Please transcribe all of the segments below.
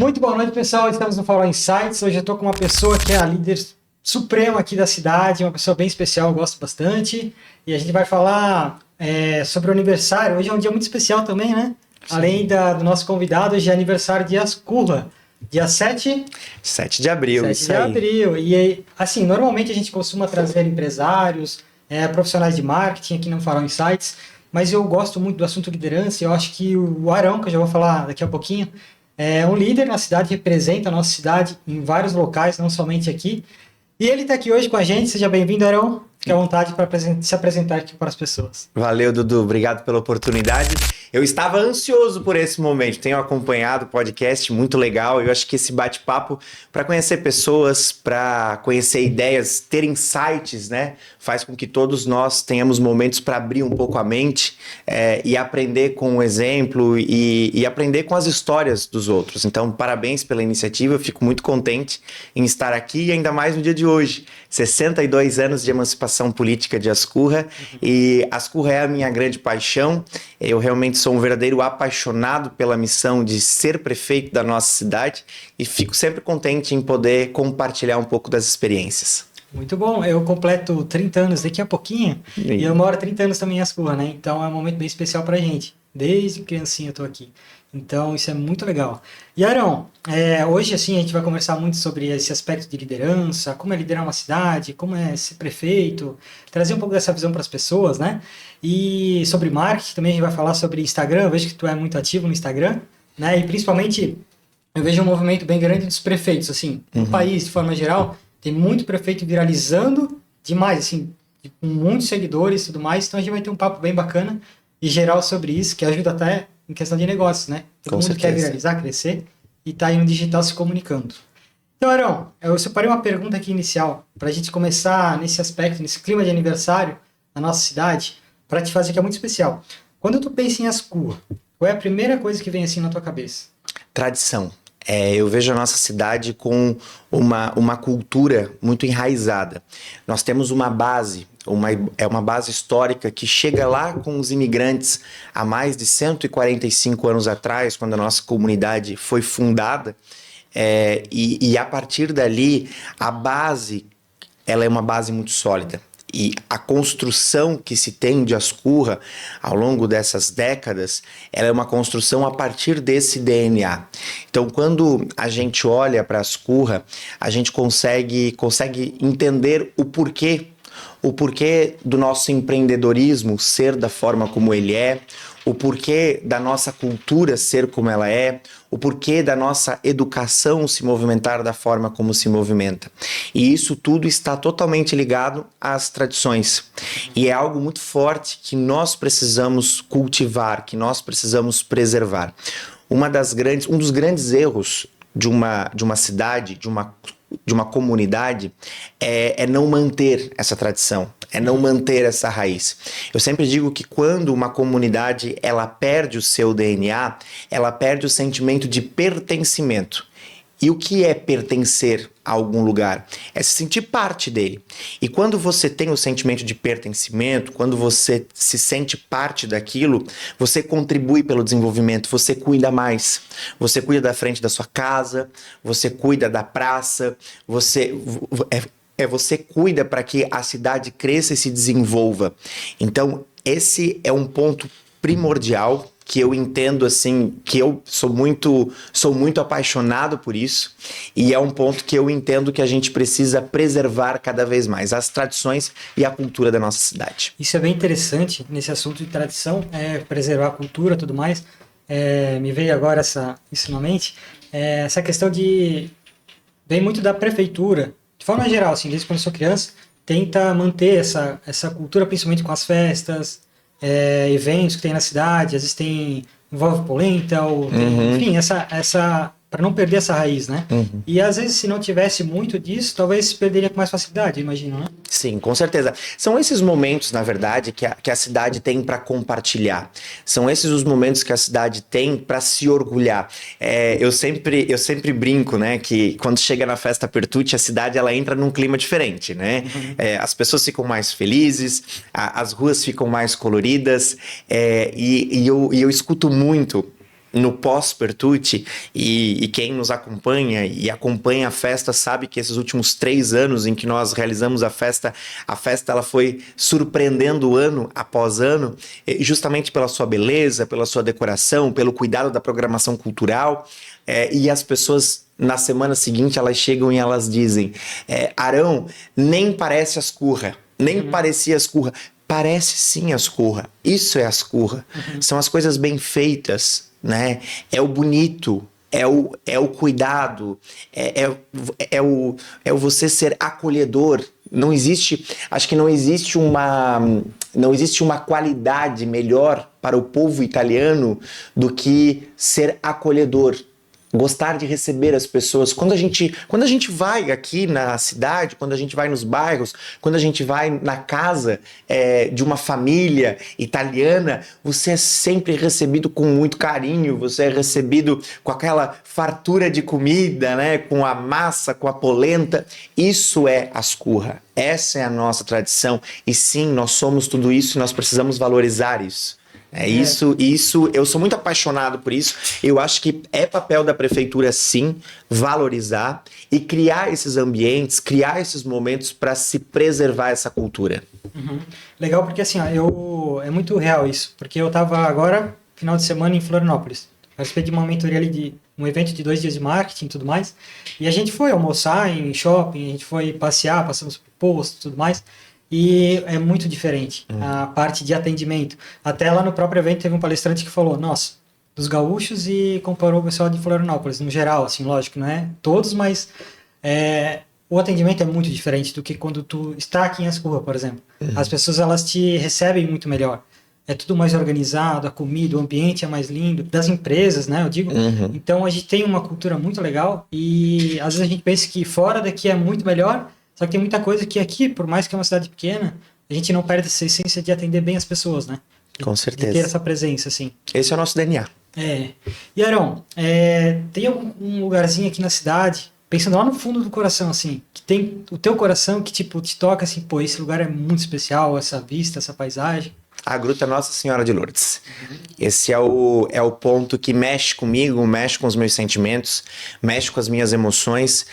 Muito boa noite, pessoal. Estamos no Fala Insights. Hoje eu estou com uma pessoa que é a líder suprema aqui da cidade, uma pessoa bem especial, eu gosto bastante. E a gente vai falar sobre o aniversário. Hoje é um dia muito especial também, né? Sim. Além do nosso convidado, hoje é aniversário de Ascurra. Dia 7 de abril, 7 de abril. E assim, normalmente a gente costuma trazer empresários, profissionais de marketing aqui no Fala Insights, mas eu gosto muito do assunto liderança. Eu acho que o Arão, que eu já vou falar daqui a pouquinho, é um líder na cidade, representa a nossa cidade em vários locais, não somente aqui. E ele está aqui hoje com a gente. Seja bem-vindo, Arão. Fique à vontade para se apresentar aqui para as pessoas. Valeu, Dudu. Obrigado pela oportunidade. Eu estava ansioso por esse momento. Tenho acompanhado o podcast, muito legal. Eu acho que esse bate-papo para conhecer pessoas, para conhecer ideias, ter insights, né? Faz com que todos nós tenhamos momentos para abrir um pouco a mente e aprender com o exemplo e aprender com as histórias dos outros. Então, parabéns pela iniciativa. Eu fico muito contente em estar aqui e ainda mais no dia de hoje. 62 anos de emancipação política de Ascurra. E Ascurra é a minha grande paixão. Eu realmente sou um verdadeiro apaixonado pela missão de ser prefeito da nossa cidade e fico sempre contente em poder compartilhar um pouco das experiências. Muito bom. Eu completo 30 anos daqui a pouquinho e eu moro 30 anos também em Ascurra, né? Então é um momento bem especial pra gente. Desde criancinha eu tô aqui. Então isso é muito legal. E Arão, hoje assim a gente vai conversar muito sobre esse aspecto de liderança, como é liderar uma cidade, como é ser prefeito, trazer um pouco dessa visão para as pessoas, né? E sobre marketing também a gente vai falar sobre Instagram. Eu vejo que tu é muito ativo no Instagram, né? E principalmente eu vejo um movimento bem grande dos prefeitos, assim, no país de forma geral, tem muito prefeito viralizando demais, assim, com muitos seguidores e tudo mais. Então a gente vai ter um papo bem bacana e geral sobre isso, que ajuda até em questão de negócios, né? Todo mundo quer viralizar, crescer e tá aí no digital se comunicando. Então, Arão, eu separei uma pergunta aqui inicial para a gente começar nesse aspecto, nesse clima de aniversário na nossa cidade, para te fazer que é muito especial. Quando tu pensa em Ascurra, qual é a primeira coisa que vem assim na tua cabeça? Tradição. Eu vejo a nossa cidade com uma cultura muito enraizada. Nós temos uma base, uma base histórica que chega lá com os imigrantes há mais de 145 anos atrás, quando a nossa comunidade foi fundada. E a partir dali, a base ela é uma base muito sólida. E a construção que se tem de Ascurra ao longo dessas décadas, ela é uma construção a partir desse DNA. Então, quando a gente olha para Ascurra, a gente consegue entender o porquê do nosso empreendedorismo ser da forma como ele é, o porquê da nossa cultura ser como ela é, o porquê da nossa educação se movimentar da forma como se movimenta. E isso tudo está totalmente ligado às tradições. E é algo muito forte que nós precisamos cultivar, que nós precisamos preservar. Um dos grandes erros de uma cidade, de uma comunidade, é não manter essa tradição, é não manter essa raiz. Eu sempre digo que quando uma comunidade ela perde o seu DNA, ela perde o sentimento de pertencimento. E o que é pertencer a algum lugar? É se sentir parte dele. E quando você tem o sentimento de pertencimento, quando você se sente parte daquilo, você contribui pelo desenvolvimento, você cuida mais. Você cuida da frente da sua casa, você cuida da praça, você cuida para que a cidade cresça e se desenvolva. Então, esse é um ponto primordial que eu entendo assim, que eu sou muito apaixonado por isso, e é um ponto que eu entendo que a gente precisa preservar cada vez mais, as tradições e a cultura da nossa cidade. Isso é bem interessante, nesse assunto de tradição, preservar a cultura e tudo mais. Me veio agora isso na mente, essa questão vem muito da prefeitura, de forma geral, assim, desde quando eu sou criança, tenta manter essa cultura, principalmente com as festas, eventos que tem na cidade, às vezes envolve polenta, ou enfim, para não perder essa raiz, né? E às vezes, se não tivesse muito disso, talvez perderia com mais facilidade, imagino, né? Sim, com certeza. São esses momentos, na verdade, que a cidade tem para compartilhar. São esses os momentos que a cidade tem para se orgulhar. Eu sempre brinco, né, que quando chega na festa Pertucci, a cidade ela entra num clima diferente, né? As pessoas ficam mais felizes, as ruas ficam mais coloridas, e eu escuto muito no pós-Pertucci, e quem nos acompanha e acompanha a festa sabe que esses últimos 3 anos em que nós realizamos a festa ela foi surpreendendo ano após ano, justamente pela sua beleza, pela sua decoração, pelo cuidado da programação cultural, e as pessoas na semana seguinte elas chegam e elas dizem, Arão, nem parece Ascurra, nem parecia Ascurra. Parece sim Ascurra, isso é Ascurra. São as coisas bem feitas, né? É o bonito, é o cuidado, é o você ser acolhedor. Não existe, acho que não existe uma qualidade melhor para o povo italiano do que ser acolhedor. Gostar de receber as pessoas. Quando a gente vai aqui na cidade, quando a gente vai nos bairros, quando a gente vai na casa de uma família italiana, você é sempre recebido com muito carinho, você é recebido com aquela fartura de comida, né? Com a massa, com a polenta. Isso é Ascurra. Essa é a nossa tradição. E sim, nós somos tudo isso e nós precisamos valorizar isso. Isso, eu sou muito apaixonado por isso. Eu acho que é papel da prefeitura, sim, valorizar e criar esses ambientes, criar esses momentos para se preservar essa cultura. Legal, porque assim, ó, é muito real isso, porque eu tava agora, final de semana, em Florianópolis. Participei de uma mentoria ali, de um evento de 2 dias de marketing e tudo mais, e a gente foi almoçar em shopping, a gente foi passear, passamos por posto e tudo mais. E é muito diferente a parte de atendimento. Até lá no próprio evento teve um palestrante que falou, nossa, dos gaúchos, e comparou o pessoal de Florianópolis, no geral, assim, lógico, não é todos, mas o atendimento é muito diferente do que quando tu está aqui em Ascurra, por exemplo. As pessoas, elas te recebem muito melhor. É tudo mais organizado, a comida, o ambiente é mais lindo, das empresas, né, eu digo. Então a gente tem uma cultura muito legal e às vezes a gente pensa que fora daqui é muito melhor. Só que tem muita coisa que aqui, por mais que é uma cidade pequena, a gente não perde essa essência de atender bem as pessoas, né? Com certeza. De ter essa presença, assim. Esse é o nosso DNA. E, Arão, tem algum lugarzinho aqui na cidade, pensando lá no fundo do coração, assim, que tem o teu coração que, tipo, te toca, assim, pô, esse lugar é muito especial, essa vista, essa paisagem? A Gruta Nossa Senhora de Lourdes. Esse é o ponto que mexe comigo, mexe com os meus sentimentos, mexe com as minhas emoções.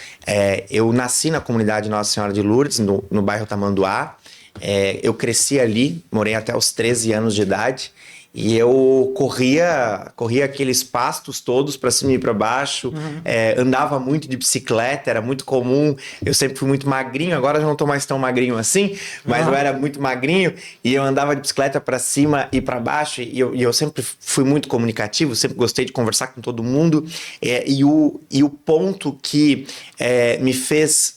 Eu nasci na comunidade Nossa Senhora de Lourdes, no bairro Tamanduá. Eu cresci ali, morei até os 13 anos de idade. E eu corria aqueles pastos todos para cima e para baixo, andava muito de bicicleta, era muito comum. Eu sempre fui muito magrinho, agora já não estou mais tão magrinho assim, mas eu era muito magrinho e eu andava de bicicleta para cima e para baixo. E eu sempre fui muito comunicativo, sempre gostei de conversar com todo mundo. E o ponto que me fez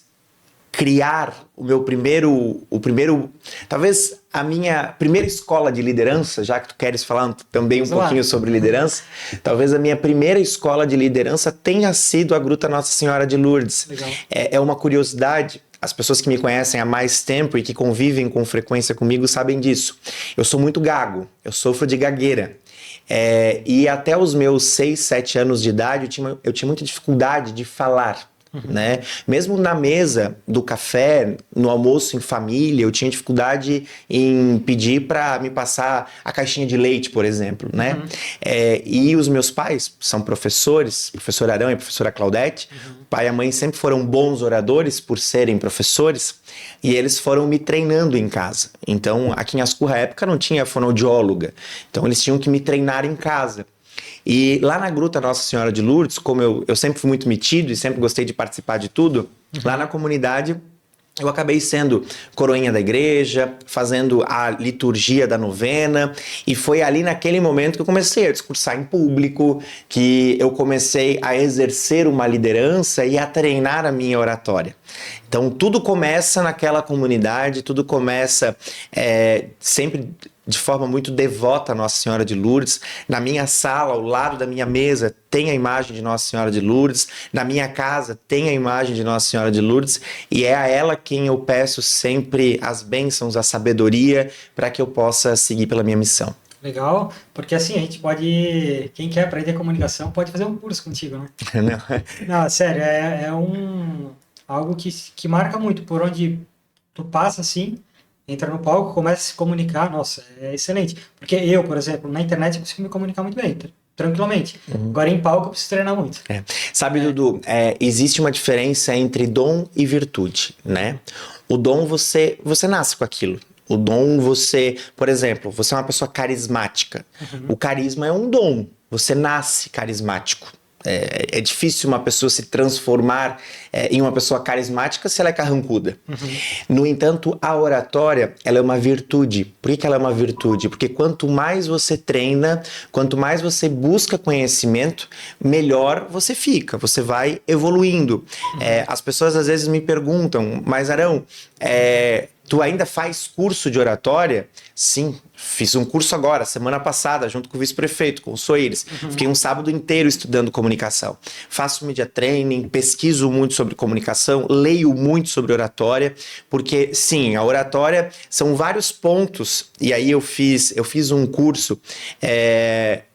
criar talvez a minha primeira escola de liderança, já que tu queres falar também pouquinho sobre liderança, talvez a minha primeira escola de liderança tenha sido a Gruta Nossa Senhora de Lourdes. É uma curiosidade, as pessoas que me conhecem há mais tempo e que convivem com frequência comigo sabem disso. Eu sou muito gago, eu sofro de gagueira. E até os meus 6, 7 anos de idade eu tinha muita dificuldade de falar. Né? Mesmo na mesa do café, no almoço em família, eu tinha dificuldade em pedir para me passar a caixinha de leite, por exemplo, né? E os meus pais são professores, professor Arão e professora Claudete. O pai e a mãe sempre foram bons oradores por serem professores e eles foram me treinando em casa. Então, aqui em Ascurra, à época, não tinha fonoaudióloga, então eles tinham que me treinar em casa. E lá na Gruta Nossa Senhora de Lourdes, como eu sempre fui muito metido e sempre gostei de participar de tudo, lá na comunidade eu acabei sendo coroinha da igreja, fazendo a liturgia da novena, e foi ali naquele momento que eu comecei a discursar em público, que eu comecei a exercer uma liderança e a treinar a minha oratória. Então tudo começa naquela comunidade, tudo começa sempre de forma muito devota a Nossa Senhora de Lourdes. Na minha sala, ao lado da minha mesa, tem a imagem de Nossa Senhora de Lourdes. Na minha casa, tem a imagem de Nossa Senhora de Lourdes. E é a ela quem eu peço sempre as bênçãos, a sabedoria, para que eu possa seguir pela minha missão. Legal, porque assim, a gente pode, quem quer aprender comunicação, pode fazer um curso contigo, né? Não, sério, algo que marca muito, por onde tu passa, assim, entra no palco, começa a se comunicar, nossa, é excelente. Porque eu, por exemplo, na internet eu consigo me comunicar muito bem, tranquilamente. Agora em palco eu preciso treinar muito. Sabe, Dudu, existe uma diferença entre dom e virtude, né? O dom você nasce com aquilo. O dom por exemplo, você é uma pessoa carismática. O carisma é um dom. Você nasce carismático. É difícil uma pessoa se transformar em uma pessoa carismática se ela é carrancuda. No entanto, a oratória, ela é uma virtude. Por que ela é uma virtude? Porque quanto mais você treina, quanto mais você busca conhecimento, melhor você fica, você vai evoluindo. As pessoas às vezes me perguntam, mas Arão, tu ainda faz curso de oratória? Sim, fiz um curso agora, semana passada, junto com o vice-prefeito, com o Soares. Fiquei um sábado inteiro estudando comunicação. Faço media training, pesquiso muito sobre comunicação, leio muito sobre oratória, porque, sim, a oratória são vários pontos. E aí eu fiz um curso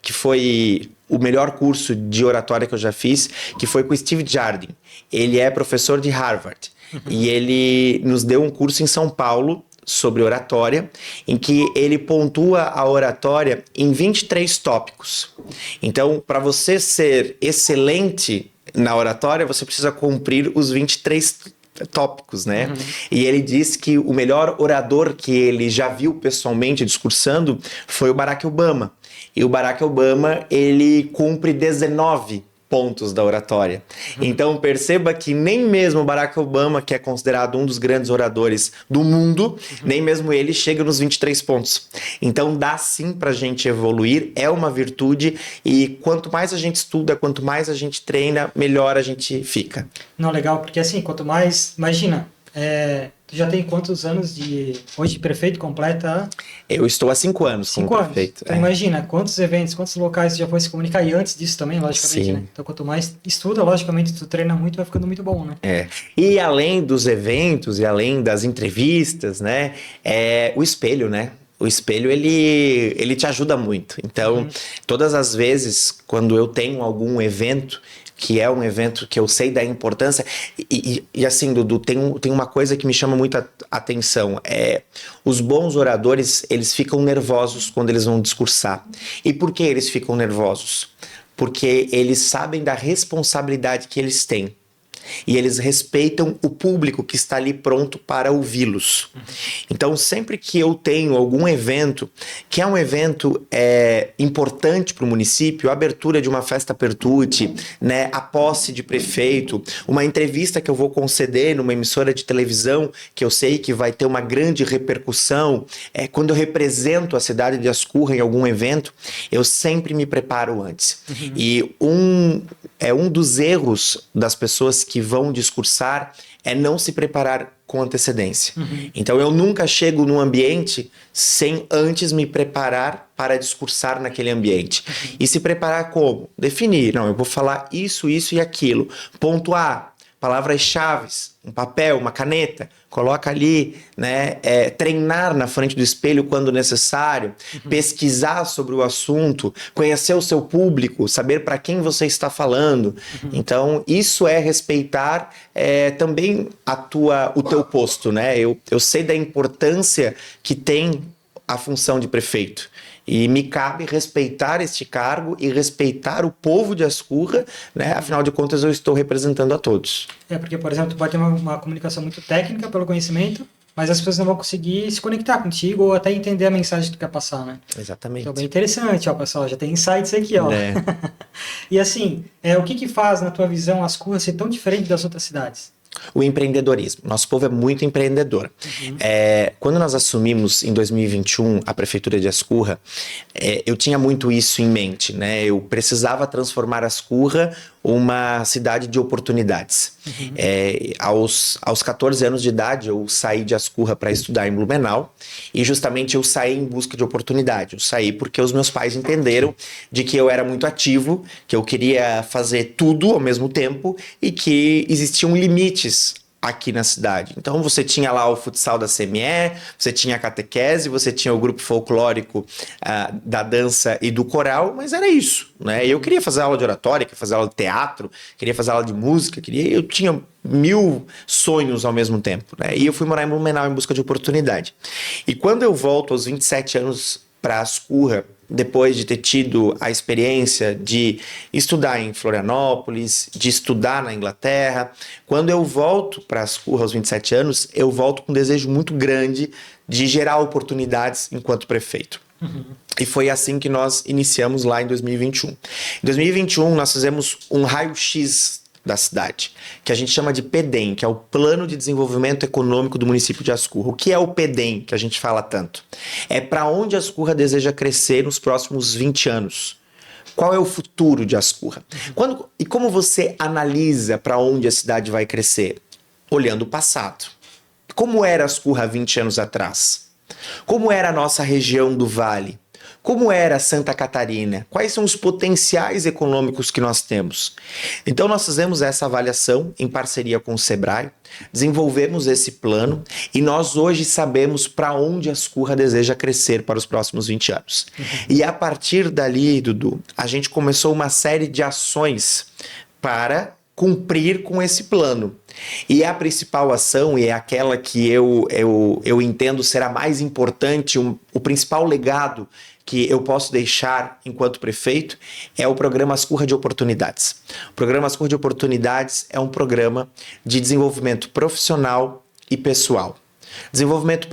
que foi o melhor curso de oratória que eu já fiz, que foi com o Steve Jardine. Ele é professor de Harvard. E ele nos deu um curso em São Paulo sobre oratória, em que ele pontua a oratória em 23 tópicos. Então, para você ser excelente na oratória, você precisa cumprir os 23 tópicos, né? E ele diz que o melhor orador que ele já viu pessoalmente discursando foi o Barack Obama. E o Barack Obama, ele cumpre 19 pontos da oratória. Então perceba que nem mesmo Barack Obama, que é considerado um dos grandes oradores do mundo, nem mesmo ele chega nos 23 pontos. Então dá sim pra gente evoluir, é uma virtude, e quanto mais a gente estuda, quanto mais a gente treina, melhor a gente fica. Não, legal, porque assim, quanto mais... Imagina, tu já tem quantos anos hoje de prefeito completa? Eu estou há 5 anos como prefeito. Então imagina quantos eventos, quantos locais tu já foi se comunicar, e antes disso também, logicamente, né? Então quanto mais estuda, logicamente, tu treina muito, vai ficando muito bom, né? E além dos eventos e além das entrevistas, né? O espelho, né? O espelho, ele te ajuda muito. Então, todas as vezes, quando eu tenho algum evento, que é um evento que eu sei da importância, e assim, Dudu, tem uma coisa que me chama muita atenção, os bons oradores, eles ficam nervosos quando eles vão discursar. E por que eles ficam nervosos? Porque eles sabem da responsabilidade que eles têm. E eles respeitam o público que está ali pronto para ouvi-los. Então, sempre que eu tenho algum evento, que é um evento importante para o município, a abertura de uma festa Pertucci, né, a posse de prefeito, uma entrevista que eu vou conceder numa emissora de televisão, que eu sei que vai ter uma grande repercussão, quando eu represento a cidade de Ascurra em algum evento, eu sempre me preparo antes. E um dos erros das pessoas que vão discursar é não se preparar com antecedência. Então eu nunca chego num ambiente sem antes me preparar para discursar naquele ambiente. E se preparar como? Definir, não, eu vou falar isso, isso e aquilo. Pontuar, palavras-chave, um papel, uma caneta, coloca ali, né? Treinar na frente do espelho quando necessário, pesquisar sobre o assunto, conhecer o seu público, saber para quem você está falando. Então, isso é respeitar também o teu posto, né? Eu sei da importância que tem a função de prefeito. E me cabe respeitar este cargo e respeitar o povo de Ascurra, né? Afinal de contas, eu estou representando a todos. Porque, por exemplo, tu pode ter uma comunicação muito técnica pelo conhecimento, mas as pessoas não vão conseguir se conectar contigo ou até entender a mensagem que tu quer passar, né? Exatamente. Então, bem interessante, ó, pessoal, já tem insights aqui, ó. E assim, o que faz, na tua visão, Ascurra ser tão diferente das outras cidades? O empreendedorismo. Nosso povo é muito empreendedor. Quando nós assumimos em 2021 a prefeitura de Ascurra, eu tinha muito isso em mente, né? Eu precisava transformar Ascurra uma cidade de oportunidades. Aos 14 anos de idade, eu saí de Ascurra para estudar em Blumenau, e justamente eu saí em busca de oportunidade. Eu saí porque os meus pais entenderam de que eu era muito ativo, que eu queria fazer tudo ao mesmo tempo e que existiam limites aqui na cidade. Então você tinha lá o futsal da CME, você tinha a catequese, você tinha o grupo folclórico da dança e do coral, mas era isso, né? Eu queria fazer aula de oratória, queria fazer aula de teatro, queria fazer aula de música, eu tinha 1000 sonhos ao mesmo tempo, né? E eu fui morar em Blumenau em busca de oportunidade. E quando eu volto aos 27 anos para Ascurra, depois de ter tido a experiência de estudar em Florianópolis, de estudar na Inglaterra, quando eu volto para Ascurra aos 27 anos, eu volto com um desejo muito grande de gerar oportunidades enquanto prefeito. E foi assim que nós iniciamos lá em 2021. Em 2021, nós fizemos um raio-x da cidade, que a gente chama de PEDEM, que é o Plano de Desenvolvimento Econômico do município de Ascurra. O que é o PEDEM, que a gente fala tanto? É para onde Ascurra deseja crescer nos próximos 20 anos. Qual é o futuro de Ascurra? E como você analisa para onde a cidade vai crescer? Olhando o passado. Como era Ascurra há 20 anos atrás? Como era a nossa região do Vale? Como era Santa Catarina? Quais são os potenciais econômicos que nós temos? Então nós fizemos essa avaliação em parceria com o Sebrae, desenvolvemos esse plano e nós hoje sabemos para onde Ascurra deseja crescer para os próximos 20 anos. E a partir dali, Dudu, a gente começou uma série de ações para cumprir com esse plano. E a principal ação, e é aquela que eu entendo ser a mais importante, o principal legado que eu posso deixar enquanto prefeito, é o programa Ascurra de Oportunidades. O programa Ascurra de Oportunidades é um programa de desenvolvimento profissional e pessoal. Desenvolvimento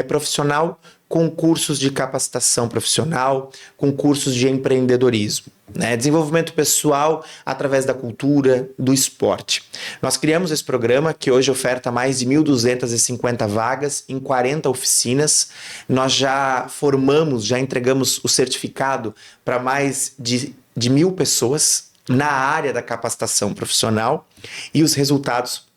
profissional com cursos de capacitação profissional, com cursos de empreendedorismo. Desenvolvimento pessoal através da cultura, do esporte. Nós criamos esse programa que hoje oferta mais de 1.250 vagas em 40 oficinas. Nós já formamos, já entregamos o certificado para mais de 1.000 pessoas na área da capacitação profissional e os resultados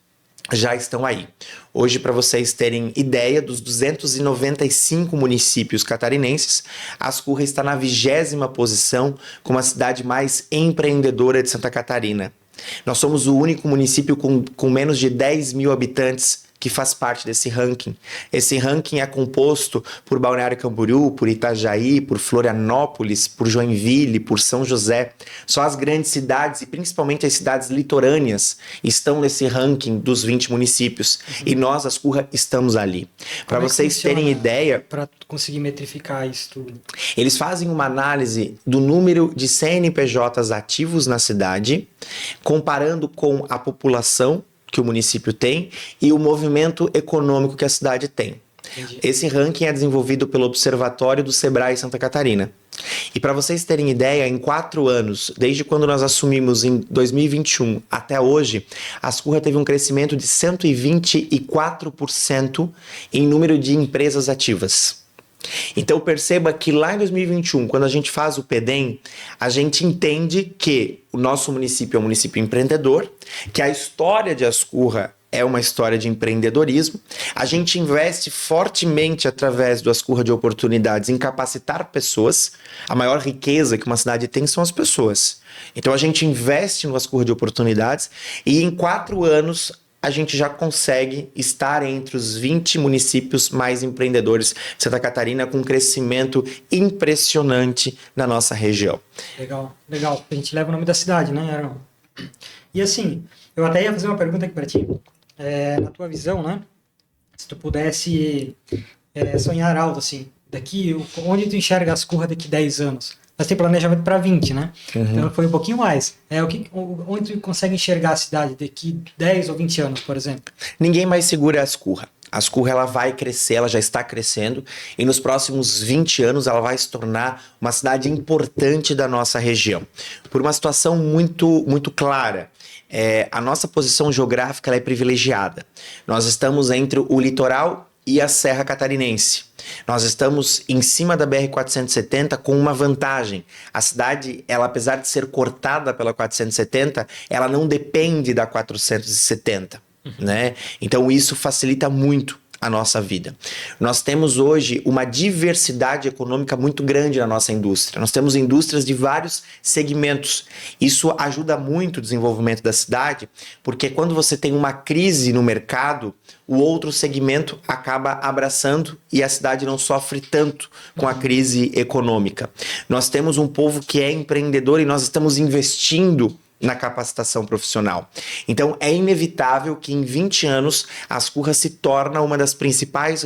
já estão aí. Hoje, para vocês terem ideia, dos 295 municípios catarinenses, Ascurra está na 20ª posição como a cidade mais empreendedora de Santa Catarina. Nós somos o único município com menos de 10 mil habitantes que faz parte desse ranking. Esse ranking é composto por Balneário Camboriú, por Itajaí, por Florianópolis, por Joinville, por São José. Só as grandes cidades e principalmente as cidades litorâneas estão nesse ranking dos 20 municípios. E nós, Ascurra, estamos ali. Para vocês terem ideia... Para conseguir metrificar isso tudo. Eles fazem uma análise do número de CNPJs ativos na cidade, comparando com a população que o município tem e o movimento econômico que a cidade tem. Entendi. Esse ranking é desenvolvido pelo Observatório do Sebrae Santa Catarina. E para vocês terem ideia, em 4 anos, desde quando nós assumimos em 2021 até hoje, a Ascurra teve um crescimento de 124% em número de empresas ativas. Então perceba que lá em 2021, quando a gente faz o PEDEM, a gente entende que o nosso município é um município empreendedor, que a história de Ascurra é uma história de empreendedorismo. A gente investe fortemente através do Ascurra de Oportunidades em capacitar pessoas. A maior riqueza que uma cidade tem são as pessoas. Então a gente investe no Ascurra de Oportunidades e em 4 anos a gente já consegue estar entre os 20 municípios mais empreendedores de Santa Catarina, com um crescimento impressionante na nossa região. Legal, legal. A gente leva o nome da cidade, né, Aaron? E assim, eu até ia fazer uma pergunta aqui para ti. Na tua visão, né? Se tu pudesse sonhar alto, assim, onde tu enxerga Ascurra daqui 10 anos? Nós temos planejamento para 20, né? Então foi um pouquinho mais. Onde tu consegue enxergar a cidade daqui 10 ou 20 anos, por exemplo? Ninguém mais segura a Ascurra. A Ascurra ela vai crescer, ela já está crescendo e nos próximos 20 anos ela vai se tornar uma cidade importante da nossa região. Por uma situação muito, muito clara. A nossa posição geográfica ela é privilegiada. Nós estamos entre o litoral e a Serra Catarinense. Nós estamos em cima da BR-470 com uma vantagem. A cidade, ela, apesar de ser cortada pela 470, ela não depende da 470. Né? Então isso facilita muito a nossa vida. Nós temos hoje uma diversidade econômica muito grande na nossa indústria. Nós temos indústrias de vários segmentos. Isso ajuda muito o desenvolvimento da cidade, porque quando você tem uma crise no mercado, o outro segmento acaba abraçando e a cidade não sofre tanto com a crise econômica. Nós temos um povo que é empreendedor e nós estamos investindo na capacitação profissional. Então, é inevitável que em 20 anos a Ascurra se torna uma das principais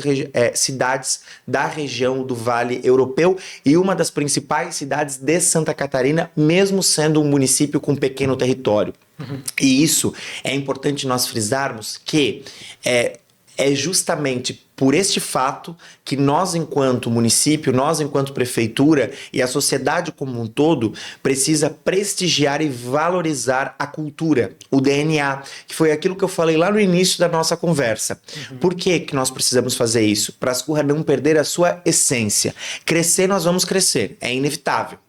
cidades da região do Vale Europeu e uma das principais cidades de Santa Catarina, mesmo sendo um município com pequeno território. E isso é importante nós frisarmos que é justamente por este fato que nós, enquanto município, nós, enquanto prefeitura e a sociedade como um todo, precisa prestigiar e valorizar a cultura, o DNA, que foi aquilo que eu falei lá no início da nossa conversa. Por que nós precisamos fazer isso? Para a Ascurra não perder a sua essência. Crescer, nós vamos crescer, é inevitável.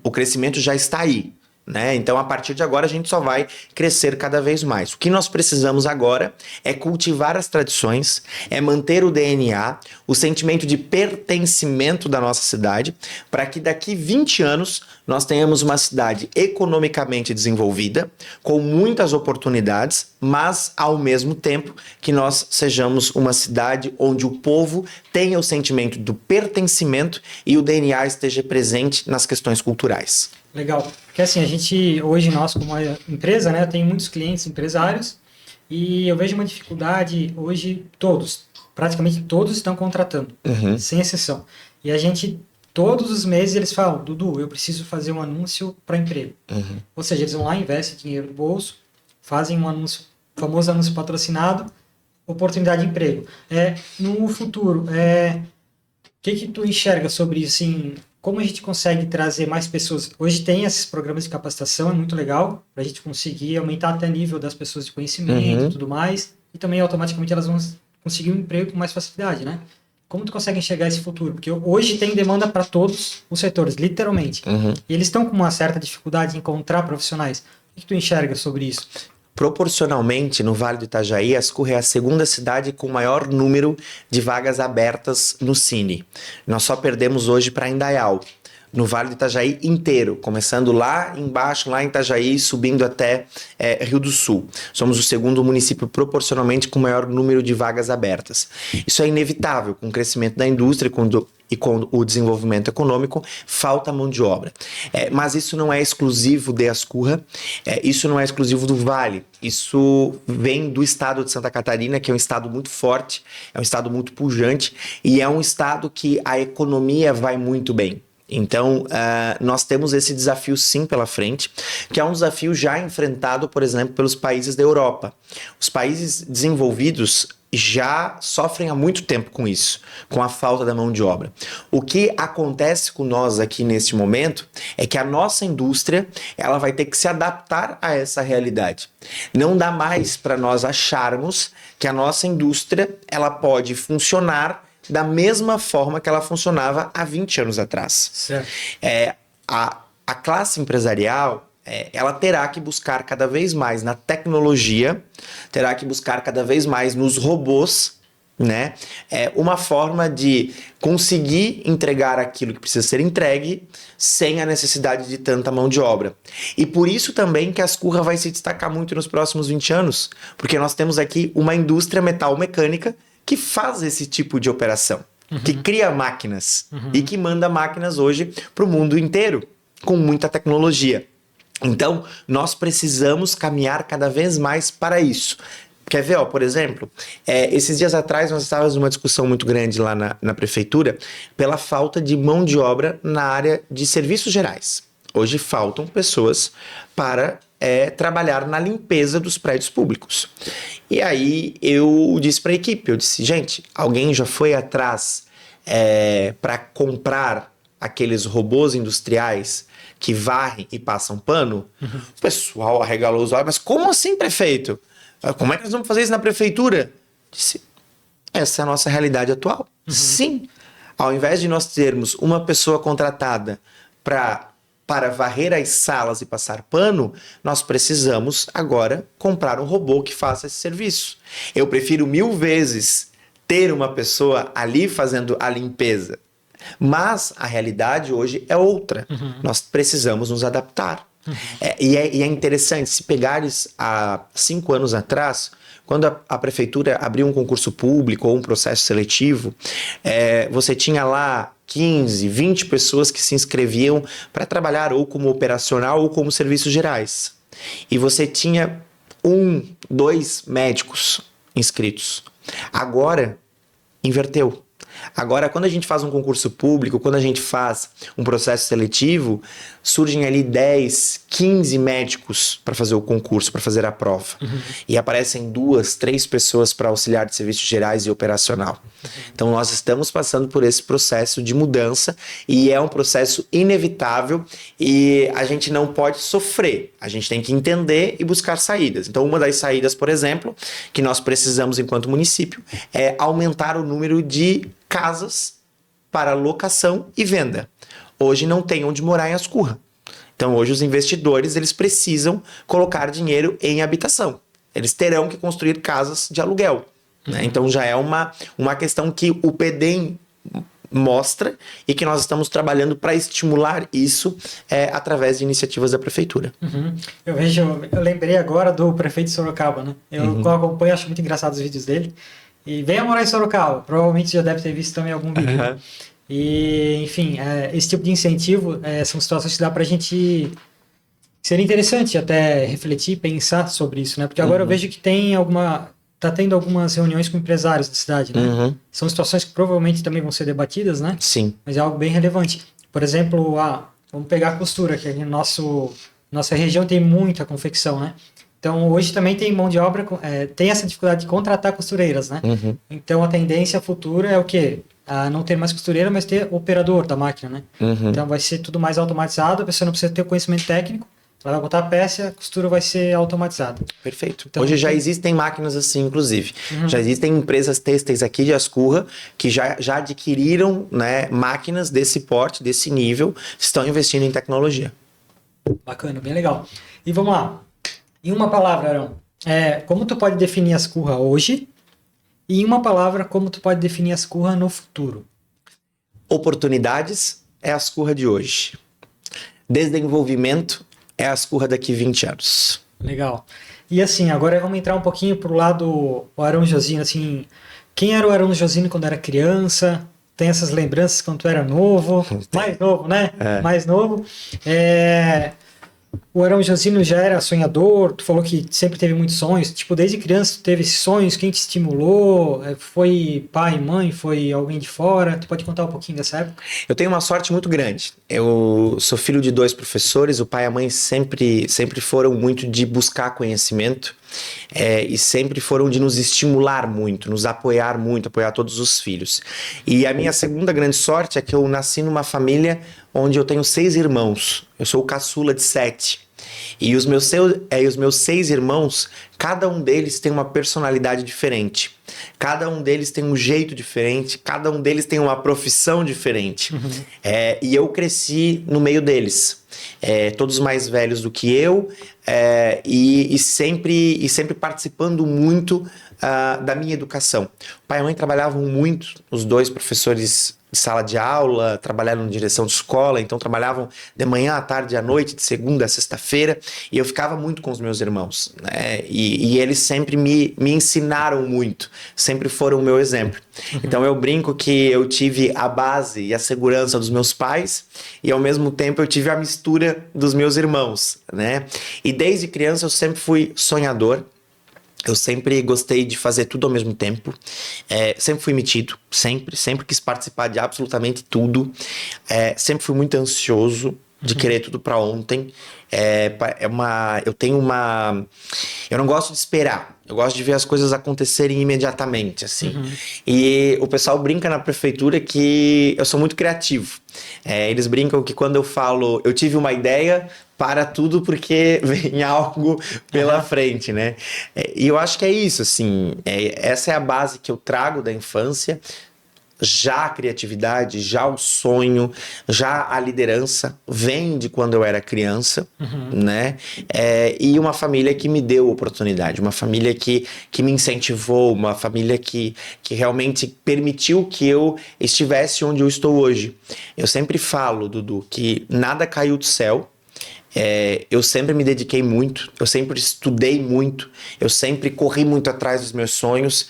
O crescimento já está aí. Né? Então, a partir de agora, a gente só vai crescer cada vez mais. O que nós precisamos agora é cultivar as tradições, é manter o DNA, o sentimento de pertencimento da nossa cidade, para que daqui 20 anos nós tenhamos uma cidade economicamente desenvolvida, com muitas oportunidades, mas ao mesmo tempo que nós sejamos uma cidade onde o povo tenha o sentimento do pertencimento e o DNA esteja presente nas questões culturais. Legal, porque assim, a gente, hoje nós como empresa, né, eu tenho muitos clientes empresários e eu vejo uma dificuldade hoje, praticamente todos estão contratando, sem exceção. E a gente, todos os meses eles falam, Dudu, eu preciso fazer um anúncio para emprego. Ou seja, eles vão lá, investem dinheiro no bolso, fazem um anúncio, famoso anúncio patrocinado, oportunidade de emprego. No futuro, o que tu enxerga sobre isso, assim, como a gente consegue trazer mais pessoas? Hoje tem esses programas de capacitação, é muito legal, para a gente conseguir aumentar até o nível das pessoas de conhecimento e tudo mais, e também automaticamente elas vão conseguir um emprego com mais facilidade, né? Como tu consegue enxergar esse futuro? Porque hoje tem demanda para todos os setores, literalmente. E eles estão com uma certa dificuldade em encontrar profissionais. O que tu enxerga sobre isso? Proporcionalmente, no Vale do Itajaí, a Ascurra é a segunda cidade com maior número de vagas abertas no Cine. Nós só perdemos hoje para Indaial, no Vale do Itajaí inteiro, começando lá embaixo, lá em Itajaí, subindo até Rio do Sul. Somos o segundo município proporcionalmente com maior número de vagas abertas. Isso é inevitável, com o crescimento da indústria e com o desenvolvimento econômico, falta mão de obra. Mas isso não é exclusivo de Ascurra, isso não é exclusivo do Vale, isso vem do estado de Santa Catarina, que é um estado muito forte, é um estado muito pujante e é um estado que a economia vai muito bem. Então, nós temos esse desafio sim pela frente, que é um desafio já enfrentado, por exemplo, pelos países da Europa. Os países desenvolvidos já sofrem há muito tempo com isso, com a falta da mão de obra. O que acontece com nós aqui neste momento é que a nossa indústria ela vai ter que se adaptar a essa realidade. Não dá mais para nós acharmos que a nossa indústria ela pode funcionar da mesma forma que ela funcionava há 20 anos atrás. Certo. A classe empresarial ela terá que buscar cada vez mais na tecnologia, terá que buscar cada vez mais nos robôs, né? Uma forma de conseguir entregar aquilo que precisa ser entregue sem a necessidade de tanta mão de obra. E por isso também que a Ascurra vai se destacar muito nos próximos 20 anos, porque nós temos aqui uma indústria metal-mecânica que faz esse tipo de operação, que cria máquinas e que manda máquinas hoje para o mundo inteiro, com muita tecnologia. Então, nós precisamos caminhar cada vez mais para isso. Quer ver, por exemplo, esses dias atrás nós estávamos numa discussão muito grande lá na prefeitura pela falta de mão de obra na área de serviços gerais. Hoje faltam pessoas para trabalhar na limpeza dos prédios públicos. E aí eu disse para a equipe, eu disse, gente, alguém já foi atrás para comprar aqueles robôs industriais que varrem e passam pano? O pessoal arregalou os olhos, mas como assim, prefeito? Como é que nós vamos fazer isso na prefeitura? Disse, essa é a nossa realidade atual. Sim, ao invés de nós termos uma pessoa contratada para varrer as salas e passar pano, nós precisamos agora comprar um robô que faça esse serviço. Eu prefiro 1000 vezes ter uma pessoa ali fazendo a limpeza. Mas a realidade hoje é outra. Nós precisamos nos adaptar. E é interessante, se pegares há 5 anos atrás, quando a prefeitura abriu um concurso público ou um processo seletivo, você tinha lá 15, 20 pessoas que se inscreviam para trabalhar ou como operacional ou como serviços gerais. e você tinha 1, 2 médicos inscritos. Agora, inverteu. Agora, quando a gente faz um concurso público, quando a gente faz um processo seletivo, surgem ali 10, 15 médicos para fazer o concurso, para fazer a prova. E aparecem 2, 3 pessoas para auxiliar de serviços gerais e operacional. Então, nós estamos passando por esse processo de mudança e é um processo inevitável e a gente não pode sofrer. A gente tem que entender e buscar saídas. Então, uma das saídas, por exemplo, que nós precisamos enquanto município é aumentar o número de casas para locação e venda. Hoje não tem onde morar em Ascurra. Então hoje os investidores eles precisam colocar dinheiro em habitação. Eles terão que construir casas de aluguel. Né? Então já é uma questão que o PDEM mostra e que nós estamos trabalhando para estimular isso através de iniciativas da prefeitura. Eu lembrei agora do prefeito de Sorocaba, né? Eu acompanho, acho muito engraçado os vídeos dele. E venha morar em Sorocaba, provavelmente já deve ter visto também algum vídeo. E, enfim, esse tipo de incentivo são situações que dá pra gente... Seria interessante até refletir, pensar sobre isso, né? Porque agora eu vejo que tá tendo algumas reuniões com empresários da cidade, né? São situações que provavelmente também vão ser debatidas, né? Sim. Mas é algo bem relevante. Por exemplo, vamos pegar a costura, que aqui nossa região tem muita confecção, né? Então, hoje também tem mão de obra, tem essa dificuldade de contratar costureiras, né? Então, a tendência futura é o quê? A não ter mais costureira, mas ter operador da máquina, né? Então, vai ser tudo mais automatizado, a pessoa não precisa ter o conhecimento técnico, ela vai botar a peça e a costura vai ser automatizada. Perfeito. Então, hoje já existem máquinas assim, inclusive. Já existem empresas têxteis aqui de Ascurra que já adquiriram, né, máquinas desse porte, desse nível, estão investindo em tecnologia. Bacana, bem legal. E vamos lá. Em uma palavra, Arão, como tu pode definir Ascurra hoje? E em uma palavra, como tu pode definir Ascurra no futuro? Oportunidades é a Ascurra de hoje. Desenvolvimento é a Ascurra daqui 20 anos. Legal. E assim, agora vamos entrar um pouquinho pro lado do Arão Josino, assim, quem era o Arão Josino quando era criança? Tem essas lembranças quando tu era novo? Mais novo, né? Mais novo. O Arão Josino já era sonhador, tu falou que sempre teve muitos sonhos, tipo, desde criança tu teve esses sonhos, quem te estimulou? Foi pai, mãe, foi alguém de fora? Tu pode contar um pouquinho dessa época? Eu tenho uma sorte muito grande. Eu sou filho de 2 professores, o pai e a mãe sempre foram muito de buscar conhecimento e sempre foram de nos estimular muito, nos apoiar muito, apoiar todos os filhos. E a minha segunda grande sorte é que eu nasci numa família onde eu tenho 6 irmãos. Eu sou o caçula de 7. E os meus 6 irmãos, cada um deles tem uma personalidade diferente. Cada um deles tem um jeito diferente. Cada um deles tem uma profissão diferente. E eu cresci no meio deles. Todos mais velhos do que eu. E sempre participando muito da minha educação. O pai e a mãe trabalhavam muito, os 2 professores de sala de aula, trabalharam na direção de escola, então trabalhavam de manhã à tarde à noite, de segunda a sexta-feira, e eu ficava muito com os meus irmãos, né? E eles sempre me ensinaram muito, sempre foram o meu exemplo. Então eu brinco que eu tive a base e a segurança dos meus pais, e ao mesmo tempo eu tive a mistura dos meus irmãos, né? E desde criança eu sempre fui sonhador. Eu sempre gostei de fazer tudo ao mesmo tempo, sempre fui metido, sempre quis participar de absolutamente tudo, sempre fui muito ansioso de querer tudo para ontem. Eu não gosto de esperar, eu gosto de ver as coisas acontecerem imediatamente, assim. E o pessoal brinca na prefeitura que eu sou muito criativo. Eles brincam que quando eu falo, eu tive uma ideia, para tudo porque vem algo pela frente, né? E eu acho que é isso, assim, essa é a base que eu trago da infância. Já a criatividade, já o sonho, já a liderança vem de quando eu era criança, né? E uma família que me deu oportunidade, uma família que me incentivou, uma família que realmente permitiu que eu estivesse onde eu estou hoje. Eu sempre falo, Dudu, que nada caiu do céu. Eu sempre me dediquei muito, eu sempre estudei muito, eu sempre corri muito atrás dos meus sonhos.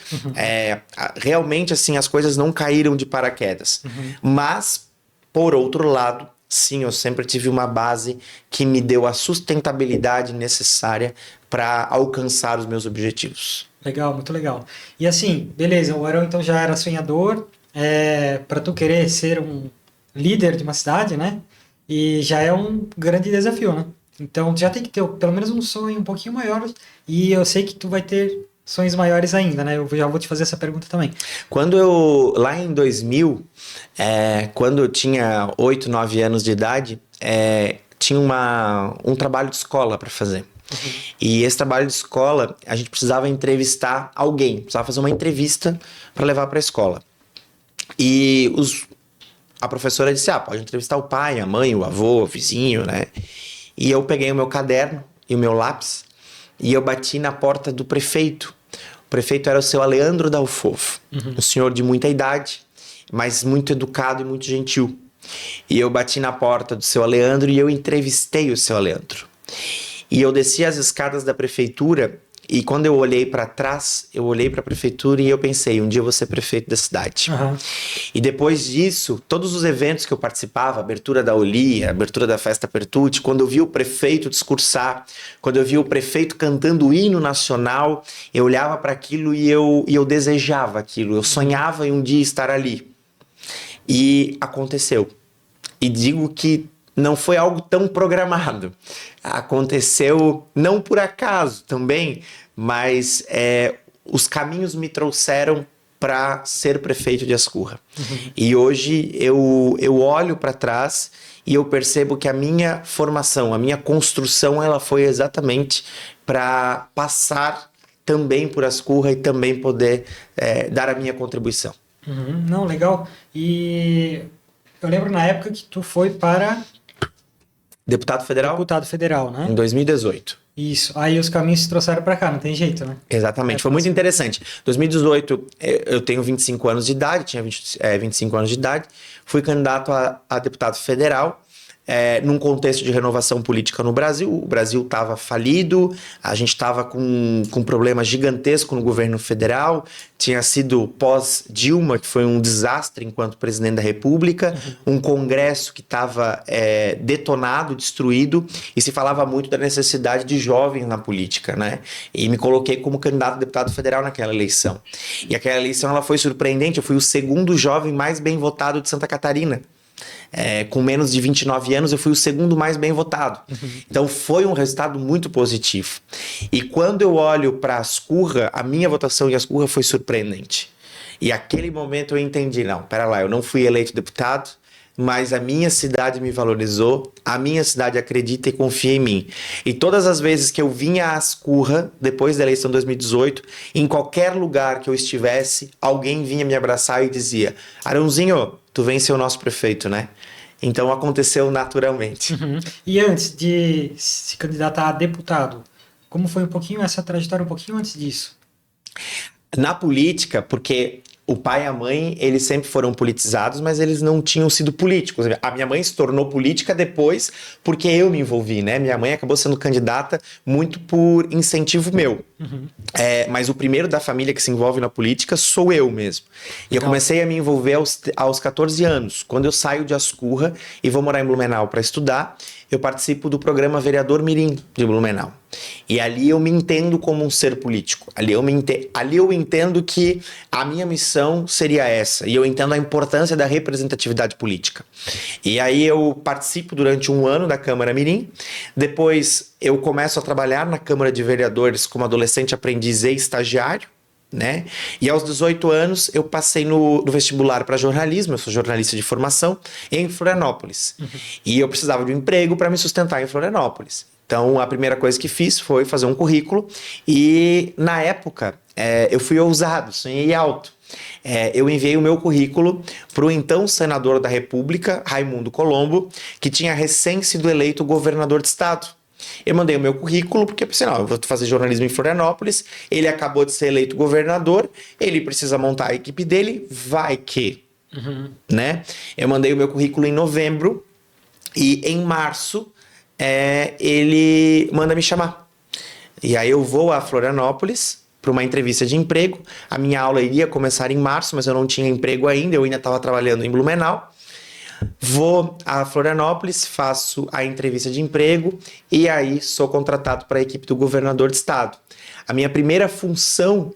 Realmente, assim, as coisas não caíram de paraquedas. Mas, por outro lado, sim, eu sempre tive uma base que me deu a sustentabilidade necessária para alcançar os meus objetivos. Legal, muito legal. E assim, beleza, o Arão então já era sonhador, para tu querer ser um líder de uma cidade, né? E já é um grande desafio, né? Então tu já tem que ter pelo menos um sonho um pouquinho maior, e eu sei que tu vai ter sonhos maiores ainda, né? Eu já vou te fazer essa pergunta também. Lá em 2000, quando eu tinha 8, 9 anos de idade, tinha um trabalho de escola para fazer. E esse trabalho de escola, a gente precisava entrevistar alguém, precisava fazer uma entrevista para levar para a escola. E a professora disse, pode entrevistar o pai, a mãe, o avô, o vizinho, né? E eu peguei o meu caderno e o meu lápis e eu bati na porta do prefeito. O prefeito era o seu Aleandro Dalfofo, um senhor de muita idade, mas muito educado e muito gentil. E eu bati na porta do seu Aleandro e eu entrevistei o seu Aleandro. E eu desci as escadas da prefeitura e quando eu olhei para trás, eu olhei para a prefeitura e eu pensei, um dia eu vou ser prefeito da cidade. E depois disso, todos os eventos que eu participava, abertura da Olia, abertura da Festa Pertucci, quando eu vi o prefeito discursar, quando eu vi o prefeito cantando o hino nacional, eu olhava para aquilo e eu desejava aquilo, eu sonhava em um dia estar ali. E aconteceu. E digo que não foi algo tão programado. Aconteceu não por acaso também, mas os caminhos me trouxeram para ser prefeito de Ascurra. E hoje eu olho para trás e eu percebo que a minha formação, a minha construção, ela foi exatamente para passar também por Ascurra e também poder dar a minha contribuição. Não, legal. E eu lembro na época que tu foi para Deputado federal, né? Em 2018. Isso. Aí os caminhos se trouxeram para cá, não tem jeito, né? Exatamente. Foi muito interessante. 2018, eu tenho 25 anos de idade, tinha 25 anos de idade, fui candidato a deputado federal, num contexto de renovação política no Brasil. O Brasil estava falido, a gente estava com um problema gigantesco no governo federal, tinha sido pós-Dilma, que foi um desastre enquanto presidente da República, um congresso que estava detonado, destruído, e se falava muito da necessidade de jovens na política, né? E me coloquei como candidato a deputado federal naquela eleição. E aquela eleição ela foi surpreendente, eu fui o segundo jovem mais bem votado de Santa Catarina. Com menos de 29 anos, eu fui o segundo mais bem votado. Então, foi um resultado muito positivo. E quando eu olho para Ascurra, a minha votação em Ascurra foi surpreendente. E aquele momento eu entendi, não, pera lá, eu não fui eleito deputado, mas a minha cidade me valorizou, a minha cidade acredita e confia em mim. E todas as vezes que eu vinha a Ascurra, depois da eleição de 2018, em qualquer lugar que eu estivesse, alguém vinha me abraçar e dizia, Arãozinho, tu vem ser o nosso prefeito, né? Então aconteceu naturalmente. E antes de se candidatar a deputado, como foi um pouquinho essa trajetória, um pouquinho antes disso? Na política, porque o pai e a mãe, eles sempre foram politizados, mas eles não tinham sido políticos. A minha mãe se tornou política depois porque eu me envolvi, né? Minha mãe acabou sendo candidata muito por incentivo meu. Mas o primeiro da família que se envolve na política sou eu mesmo. E eu comecei a me envolver aos 14 anos. Quando eu saio de Ascurra e vou morar em Blumenau para estudar, eu participo do programa Vereador Mirim de Blumenau. E ali eu me entendo como um ser político. Ali eu entendo que a minha missão seria essa. E eu entendo a importância da representatividade política. E aí eu participo durante um ano da Câmara Mirim. Depois eu começo a trabalhar na Câmara de Vereadores como adolescente aprendiz e estagiário, né? E aos 18 anos eu passei no vestibular para jornalismo, eu sou jornalista de formação, em Florianópolis. E eu precisava de um emprego para me sustentar em Florianópolis. Então a primeira coisa que fiz foi fazer um currículo e na época eu fui ousado, sonhei alto. Eu enviei o meu currículo para o então senador da República, Raimundo Colombo, que tinha recém sido eleito governador de estado. Eu mandei o meu currículo porque eu pensei, não, eu vou fazer jornalismo em Florianópolis, ele acabou de ser eleito governador, ele precisa montar a equipe dele, vai que, né? Eu mandei o meu currículo em novembro e em março ele manda me chamar. E aí eu vou a Florianópolis para uma entrevista de emprego, a minha aula iria começar em março, mas eu não tinha emprego ainda, eu ainda estava trabalhando em Blumenau. Vou a Florianópolis, faço a entrevista de emprego e aí sou contratado para a equipe do governador de estado. A minha primeira função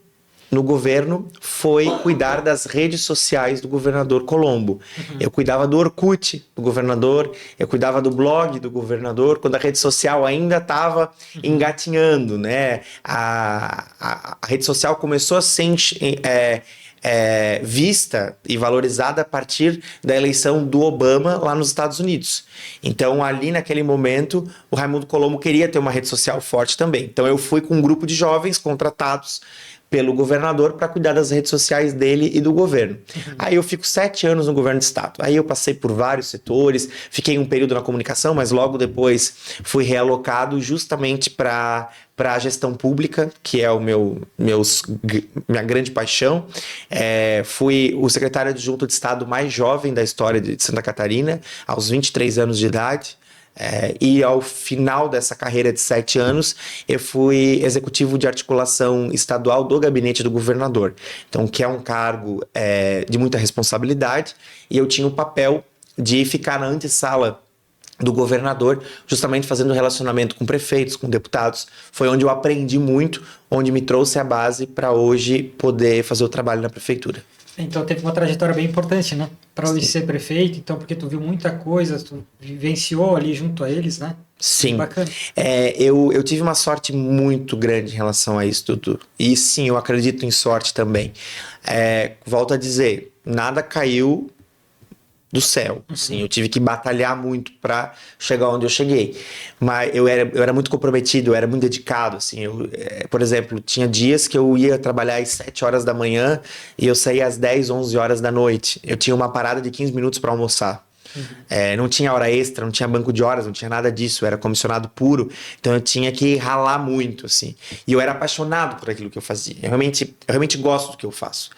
no governo foi cuidar das redes sociais do governador Colombo. Eu cuidava do Orkut do governador, eu cuidava do blog do governador, quando a rede social ainda estava engatinhando, né? A rede social começou a ser vista e valorizada a partir da eleição do Obama lá nos Estados Unidos. Então, ali naquele momento, o Raimundo Colombo queria ter uma rede social forte também. Então, eu fui com um grupo de jovens contratados pelo governador para cuidar das redes sociais dele e do governo. Aí eu fico 7 anos no governo do estado. Aí eu passei por vários setores, fiquei um período na comunicação, mas logo depois fui realocado justamente para a gestão pública, que é minha grande paixão. Fui o secretário adjunto de Estado mais jovem da história de Santa Catarina, aos 23 anos de idade. E ao final dessa carreira de 7 anos, eu fui executivo de articulação estadual do gabinete do governador. Então, que é um cargo de muita responsabilidade, e eu tinha o papel de ficar na antessala do governador, justamente fazendo relacionamento com prefeitos, com deputados. Foi onde eu aprendi muito, onde me trouxe a base para hoje poder fazer o trabalho na prefeitura. Então teve uma trajetória bem importante, né? Para hoje ser prefeito, então, porque tu viu muita coisa, tu vivenciou ali junto a eles, né? Sim. Bacana. Eu tive uma sorte muito grande em relação a isso tudo. E sim, eu acredito em sorte também. Volto a dizer, nada caiu do céu. Assim, eu tive que batalhar muito para chegar onde eu cheguei. Mas eu era muito comprometido, eu era muito dedicado. Assim, por exemplo, tinha dias que eu ia trabalhar às 7 horas da manhã e eu saía às 10, 11 horas da noite. Eu tinha uma parada de 15 minutos para almoçar. Não tinha hora extra, não tinha banco de horas, não tinha nada disso, eu era comissionado puro, então eu tinha que ralar muito, assim. E eu era apaixonado por aquilo que eu fazia, eu realmente gosto do que eu faço.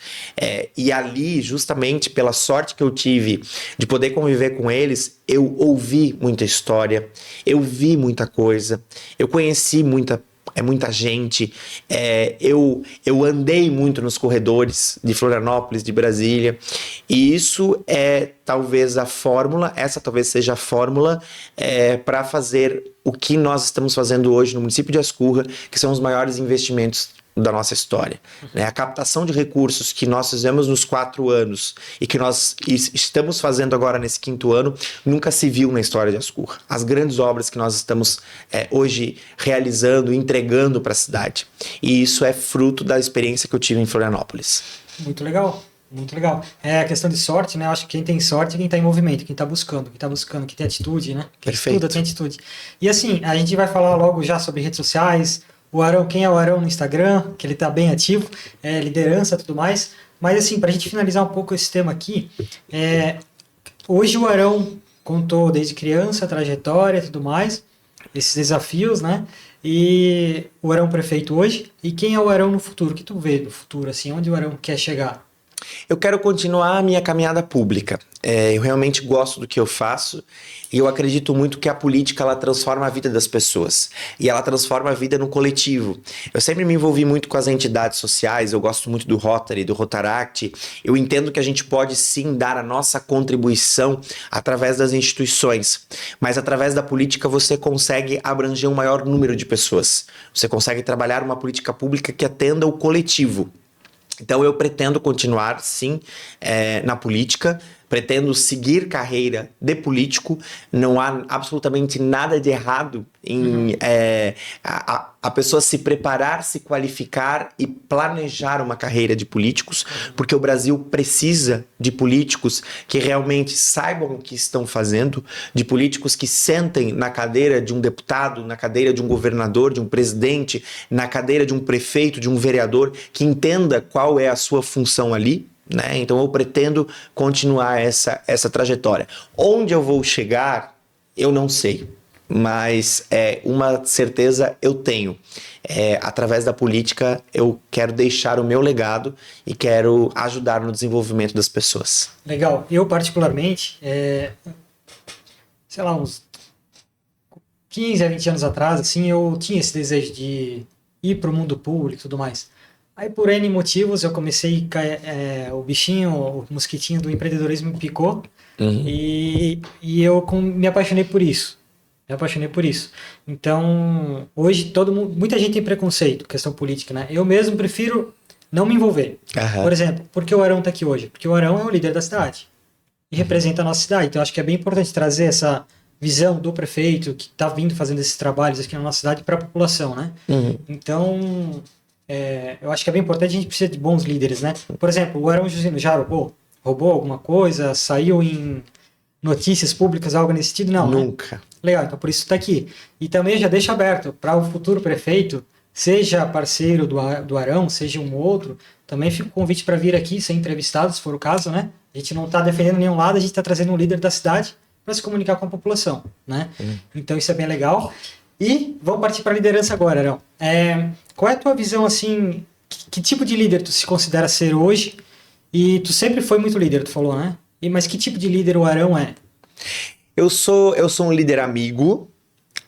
E ali, justamente pela sorte que eu tive de poder conviver com eles, eu ouvi muita história, eu vi muita coisa, eu conheci muita gente. Eu andei muito nos corredores de Florianópolis, de Brasília, e isso talvez essa talvez seja a fórmula para fazer o que nós estamos fazendo hoje no município de Ascurra, que são os maiores investimentos da nossa história. A captação de recursos que nós fizemos nos 4 anos e que nós estamos fazendo agora nesse 5º ano, nunca se viu na história de Ascurra. As grandes obras que nós estamos hoje realizando, entregando para a cidade. E isso é fruto da experiência que eu tive em Florianópolis. Muito legal. Muito legal. É a questão de sorte, né? Eu acho que quem tem sorte é quem está em movimento, quem está buscando, quem tem atitude, né? Quem Perfeito. estuda tem atitude. E assim, a gente vai falar logo já sobre redes sociais. O Arão, quem é o Arão no Instagram, que ele está bem ativo, liderança e tudo mais. Mas assim, para a gente finalizar um pouco esse tema aqui, hoje o Arão contou desde criança, a trajetória e tudo mais, esses desafios, né? E o Arão prefeito hoje. E quem é o Arão no futuro? O que tu vê no futuro, assim, onde o Arão quer chegar? Eu quero continuar a minha caminhada pública. Eu realmente gosto do que eu faço e eu acredito muito que a política ela transforma a vida das pessoas e ela transforma a vida no coletivo. Eu sempre me envolvi muito com as entidades sociais, eu gosto muito do Rotary, do Rotaract. Eu entendo que a gente pode sim dar a nossa contribuição através das instituições, mas através da política você consegue abranger um maior número de pessoas. Você consegue trabalhar uma política pública que atenda o coletivo. Então eu pretendo continuar, sim, na política, pretendo seguir carreira de político, não há absolutamente nada de errado em a pessoa se preparar, se qualificar e planejar uma carreira de políticos, porque o Brasil precisa de políticos que realmente saibam o que estão fazendo, de políticos que sentem na cadeira de um deputado, na cadeira de um governador, de um presidente, na cadeira de um prefeito, de um vereador, que entenda qual é a sua função ali. Então eu pretendo continuar essa trajetória. Onde eu vou chegar, eu não sei, mas uma certeza eu tenho. Através da política eu quero deixar o meu legado e quero ajudar no desenvolvimento das pessoas. Legal. Eu particularmente, sei lá, uns 15 a 20 anos atrás, assim, eu tinha esse desejo de ir para o mundo público e tudo mais. Aí por N motivos eu comecei, o bichinho, o mosquitinho do empreendedorismo me picou e eu me apaixonei por isso. Me apaixonei por isso. Então, hoje muita gente tem preconceito, questão política, né? Eu mesmo prefiro não me envolver. Por exemplo, por que o Arão está aqui hoje? Porque o Arão é o líder da cidade e representa a nossa cidade. Então, acho que é bem importante trazer essa visão do prefeito que está vindo fazendo esses trabalhos aqui na nossa cidade para a população, né? Então, eu acho que é bem importante, a gente precisa de bons líderes, né? Por exemplo, o Arão Jusino já roubou alguma coisa, saiu em notícias públicas, algo nesse sentido? Não, Nunca. Né? Legal, então por isso está aqui. E também já deixa aberto para o futuro prefeito, seja parceiro do Arão, seja um outro, também fica o convite para vir aqui ser entrevistado, se for o caso, né? A gente não está defendendo nenhum lado, a gente está trazendo um líder da cidade para se comunicar com a população, né? Então isso é bem legal. E vamos partir para a liderança agora, Arão. Qual é a tua visão, assim, que tipo de líder tu se considera ser hoje? E tu sempre foi muito líder, tu falou, né? Mas que tipo de líder o Arão é? Eu sou um líder amigo,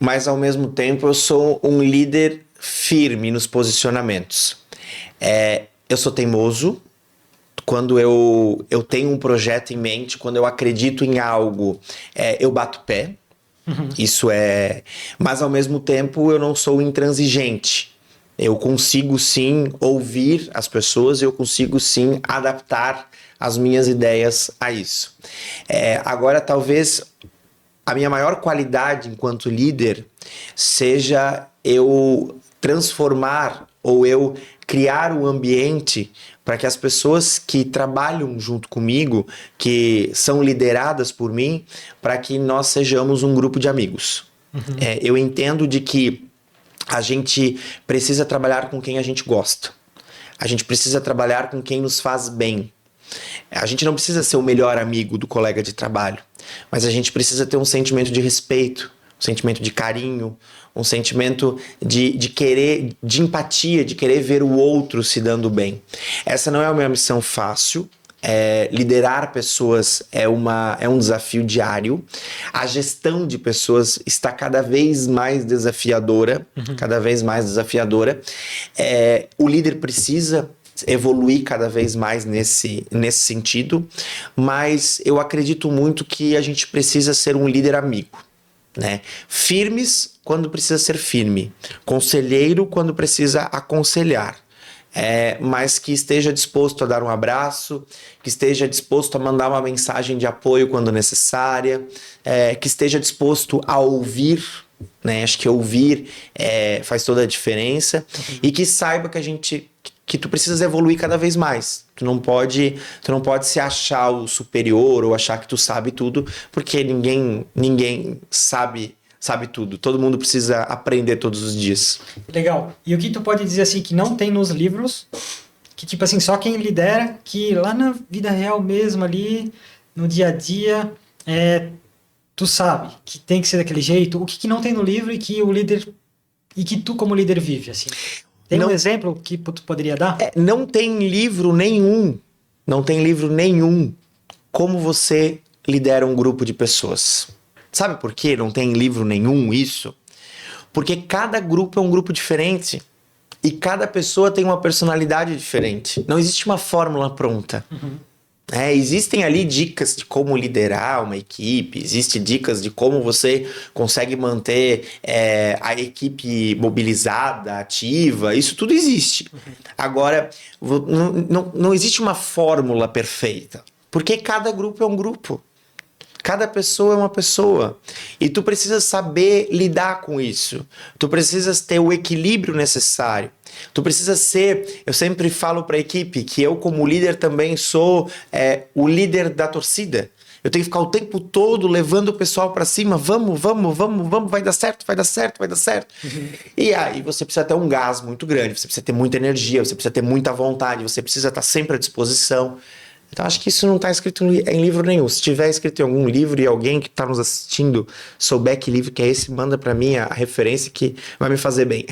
mas ao mesmo tempo eu sou um líder firme nos posicionamentos. Eu sou teimoso. Quando eu tenho um projeto em mente, quando eu acredito em algo, eu bato pé. Isso é... Mas ao mesmo tempo eu não sou intransigente. Eu consigo sim ouvir as pessoas, eu consigo sim adaptar as minhas ideias a isso. Agora, talvez a minha maior qualidade enquanto líder seja eu transformar ou eu criar um ambiente para que as pessoas que trabalham junto comigo, que são lideradas por mim, para que nós sejamos um grupo de amigos. Eu entendo de que a gente precisa trabalhar com quem a gente gosta. A gente precisa trabalhar com quem nos faz bem. A gente não precisa ser o melhor amigo do colega de trabalho, mas a gente precisa ter um sentimento de respeito, um sentimento de carinho, um sentimento de querer, de empatia, de querer ver o outro se dando bem. Essa não é uma missão fácil. Liderar pessoas é um desafio diário. A gestão de pessoas está cada vez mais desafiadora, cada vez mais desafiadora. O líder precisa evoluir cada vez mais nesse sentido, mas eu acredito muito que a gente precisa ser um líder amigo, né? Firmes quando precisa ser firme, conselheiro quando precisa aconselhar, mas que esteja disposto a dar um abraço, que esteja disposto a mandar uma mensagem de apoio quando necessária, que esteja disposto a ouvir, né? Acho que ouvir faz toda a diferença, e que saiba que tu precisas evoluir cada vez mais. Tu não pode se achar o superior ou achar que tu sabe tudo, porque ninguém sabe tudo. Todo mundo precisa aprender todos os dias. Legal. E o que tu pode dizer assim que não tem nos livros, que tipo assim, só quem lidera, que lá na vida real mesmo ali, no dia a dia, tu sabe que tem que ser daquele jeito, o que não tem no livro e que o líder e que tu como líder vive, assim? Tem um exemplo que tu poderia dar? Não tem livro nenhum como você lidera um grupo de pessoas. Sabe por que não tem livro nenhum isso? Porque cada grupo é um grupo diferente e cada pessoa tem uma personalidade diferente. Não existe uma fórmula pronta. Existem ali dicas de como liderar uma equipe, existem dicas de como você consegue manter a equipe mobilizada, ativa, isso tudo existe. Agora, não existe uma fórmula perfeita, porque cada grupo é um grupo. Cada pessoa é uma pessoa. E tu precisas saber lidar com isso. Tu precisas ter o equilíbrio necessário. Tu precisa ser... Eu sempre falo para a equipe que eu, como líder, também sou o líder da torcida. Eu tenho que ficar o tempo todo levando o pessoal para cima. Vamos, vai dar certo. E aí você precisa ter um gás muito grande. Você precisa ter muita energia, você precisa ter muita vontade, você precisa estar sempre à disposição. Então acho que isso não está escrito em livro nenhum. Se tiver escrito em algum livro e alguém que está nos assistindo souber que livro que é esse, manda para mim a referência que vai me fazer bem.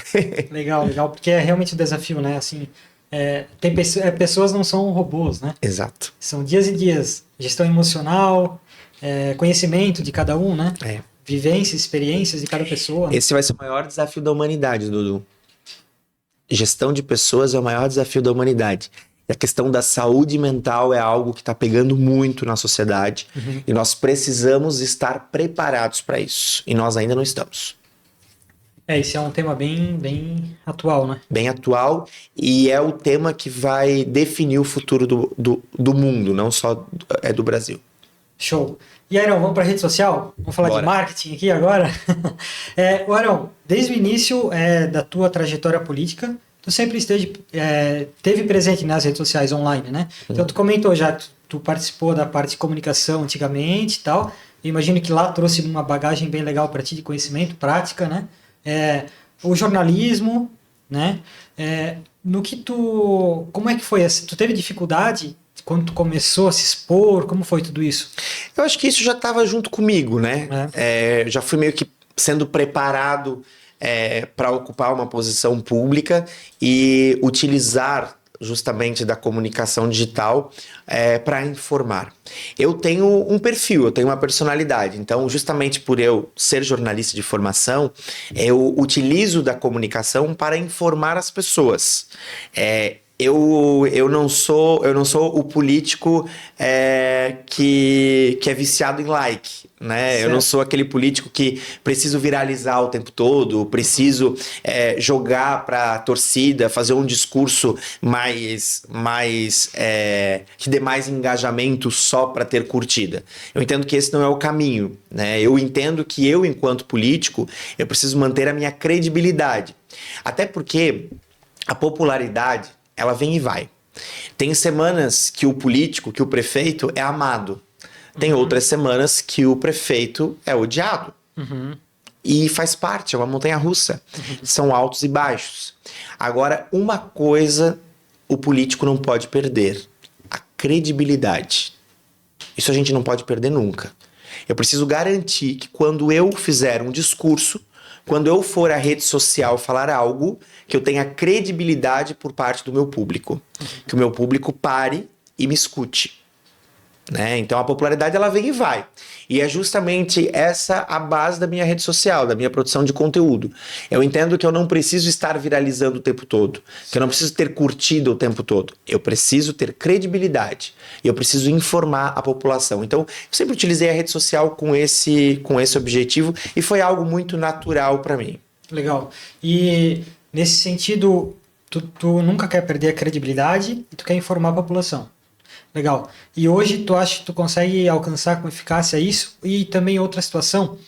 Legal, porque é realmente um desafio, né? Assim, pessoas não são robôs, né? Exato. São dias e dias. Gestão emocional, conhecimento de cada um, né? Vivências, experiências de cada pessoa. Esse vai ser o maior desafio da humanidade, Dudu. gestão de pessoas é o maior desafio da humanidade. E a questão da saúde mental é algo que está pegando muito na sociedade. E nós precisamos estar preparados para isso. E nós ainda não estamos. Esse é um tema bem atual, né? Bem atual, e é o tema que vai definir o futuro do mundo, não só do Brasil. Show. E Airão, vamos para a rede social? Vamos falar de marketing aqui agora? Airão, desde o início da tua trajetória política, tu sempre teve presente nas redes sociais online, né? Então tu comentou já que tu participou da parte de comunicação antigamente e tal. Eu imagino que lá trouxe uma bagagem bem legal para ti de conhecimento, prática, né? O jornalismo, né? Como é que foi? Tu teve dificuldade quando tu começou a se expor? Como foi tudo isso? Eu acho que isso já estava junto comigo, né? Já fui meio que sendo preparado para ocupar uma posição pública e utilizar justamente da comunicação digital para informar. Eu tenho um perfil, eu tenho uma personalidade, então justamente por eu ser jornalista de formação, eu utilizo da comunicação para informar as pessoas. Eu não sou o político que é viciado em like, né? Certo. Eu não sou aquele político que preciso viralizar o tempo todo, preciso jogar para a torcida, fazer um discurso que dê mais engajamento só para ter curtida. Eu entendo que esse não é o caminho, né? Eu entendo que eu, enquanto político, eu preciso manter a minha credibilidade. Até porque a popularidade, ela vem e vai. Tem semanas que o político, que o prefeito é amado. Tem outras semanas que o prefeito é odiado. E faz parte, é uma montanha-russa. São altos e baixos. Agora, uma coisa o político não pode perder: a credibilidade. Isso a gente não pode perder nunca. Eu preciso garantir que quando eu fizer um discurso, quando eu for à rede social falar algo, que eu tenha credibilidade por parte do meu público. Que o meu público pare e me escute. Né? Então a popularidade ela vem e vai. E é justamente essa a base da minha rede social, da minha produção de conteúdo. Eu entendo que eu não preciso estar viralizando o tempo todo, que eu não preciso ter curtido o tempo todo. Eu preciso ter credibilidade e eu preciso informar a população. Então eu sempre utilizei a rede social com esse objetivo e foi algo muito natural para mim. Legal. E nesse sentido, tu nunca quer perder a credibilidade e tu quer informar a população. Legal. E hoje tu acha que tu consegue alcançar com eficácia isso? E também outra situação,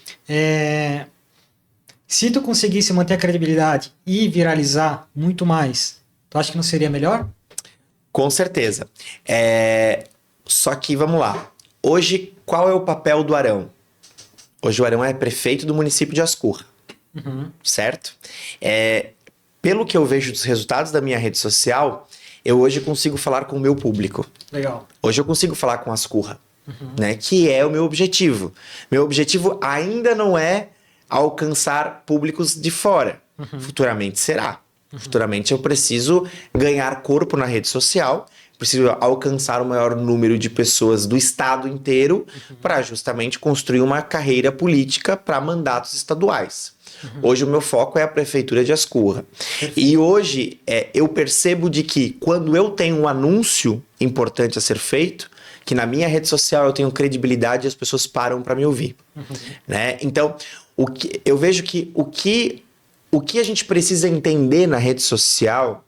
se tu conseguisse manter a credibilidade e viralizar muito mais, tu acha que não seria melhor? Com certeza. Só que, vamos lá. Hoje, qual é o papel do Arão? Hoje o Arão é prefeito do município de Ascurra. Certo? Pelo que eu vejo dos resultados da minha rede social, eu hoje consigo falar com o meu público. Legal. Hoje eu consigo falar com Ascurra, né? Que é o meu objetivo. Meu objetivo ainda não é alcançar públicos de fora. Futuramente será. Futuramente eu preciso ganhar corpo na rede social, preciso alcançar o maior número de pessoas do estado inteiro para justamente construir uma carreira política para mandatos estaduais. Hoje o meu foco é a prefeitura de Ascurra. E hoje eu percebo de que quando eu tenho um anúncio importante a ser feito, que na minha rede social eu tenho credibilidade e as pessoas param para me ouvir. Né? Então, eu vejo que o que a gente precisa entender na rede social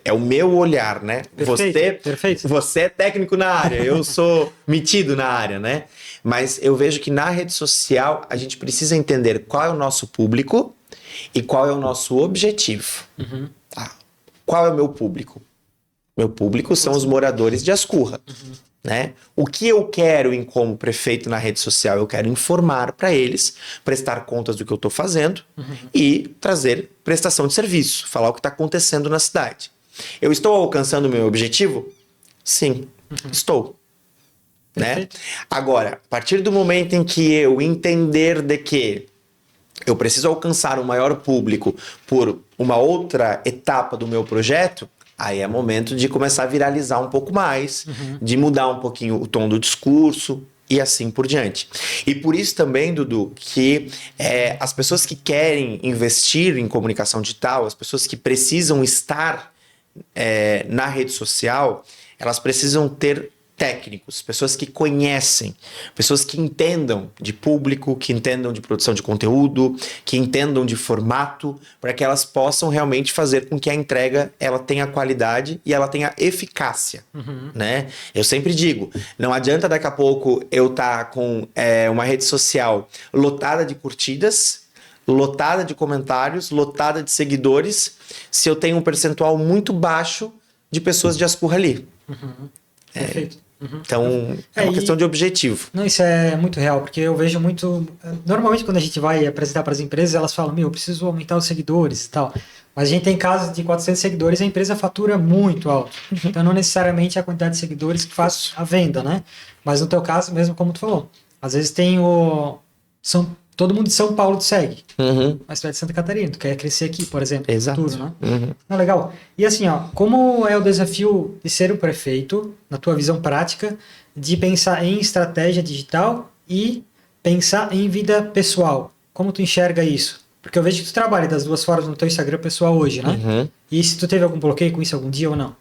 é o meu olhar, né? Perfeito. Você é técnico na área, eu sou metido na área, né? Mas eu vejo que na rede social a gente precisa entender qual é o nosso público e qual é o nosso objetivo. Tá? Qual é o meu público? Meu público são os moradores de Ascurra. Né? O que eu quero como prefeito na rede social? Eu quero informar para eles, prestar contas do que eu estou fazendo e trazer prestação de serviço, falar o que está acontecendo na cidade. Eu estou alcançando o meu objetivo? Sim, estou. Né? Agora, a partir do momento em que eu entender de que eu preciso alcançar um maior público por uma outra etapa do meu projeto, aí é momento de começar a viralizar um pouco mais, de mudar um pouquinho o tom do discurso, e assim por diante. E por isso também, Dudu, que as pessoas que querem investir em comunicação digital, as pessoas que precisam estar na rede social, elas precisam ter técnicos, pessoas que conhecem, pessoas que entendam de público, que entendam de produção de conteúdo, que entendam de formato, para que elas possam realmente fazer com que a entrega ela tenha qualidade e ela tenha eficácia, né? Eu sempre digo, não adianta daqui a pouco eu estar com uma rede social lotada de curtidas, lotada de comentários, lotada de seguidores, se eu tenho um percentual muito baixo de pessoas de ascurra ali. Perfeito. Então, é uma questão de objetivo. Não, isso é muito real, porque eu vejo muito... Normalmente, quando a gente vai apresentar para as empresas, elas falam, eu preciso aumentar os seguidores e tal. Mas a gente tem casos de 400 seguidores, a empresa fatura muito alto. Então, não necessariamente é a quantidade de seguidores que faz a venda, né? Mas no teu caso, mesmo como tu falou, às vezes tem todo mundo de São Paulo te segue, mas tu é de Santa Catarina, tu quer crescer aqui, por exemplo. Exato. Tudo, né? Não, legal. E assim, como é o desafio de ser o prefeito, na tua visão prática, de pensar em estratégia digital e pensar em vida pessoal? Como tu enxerga isso? Porque eu vejo que tu trabalha das duas formas no teu Instagram pessoal hoje, né? E se tu teve algum bloqueio com isso algum dia ou não?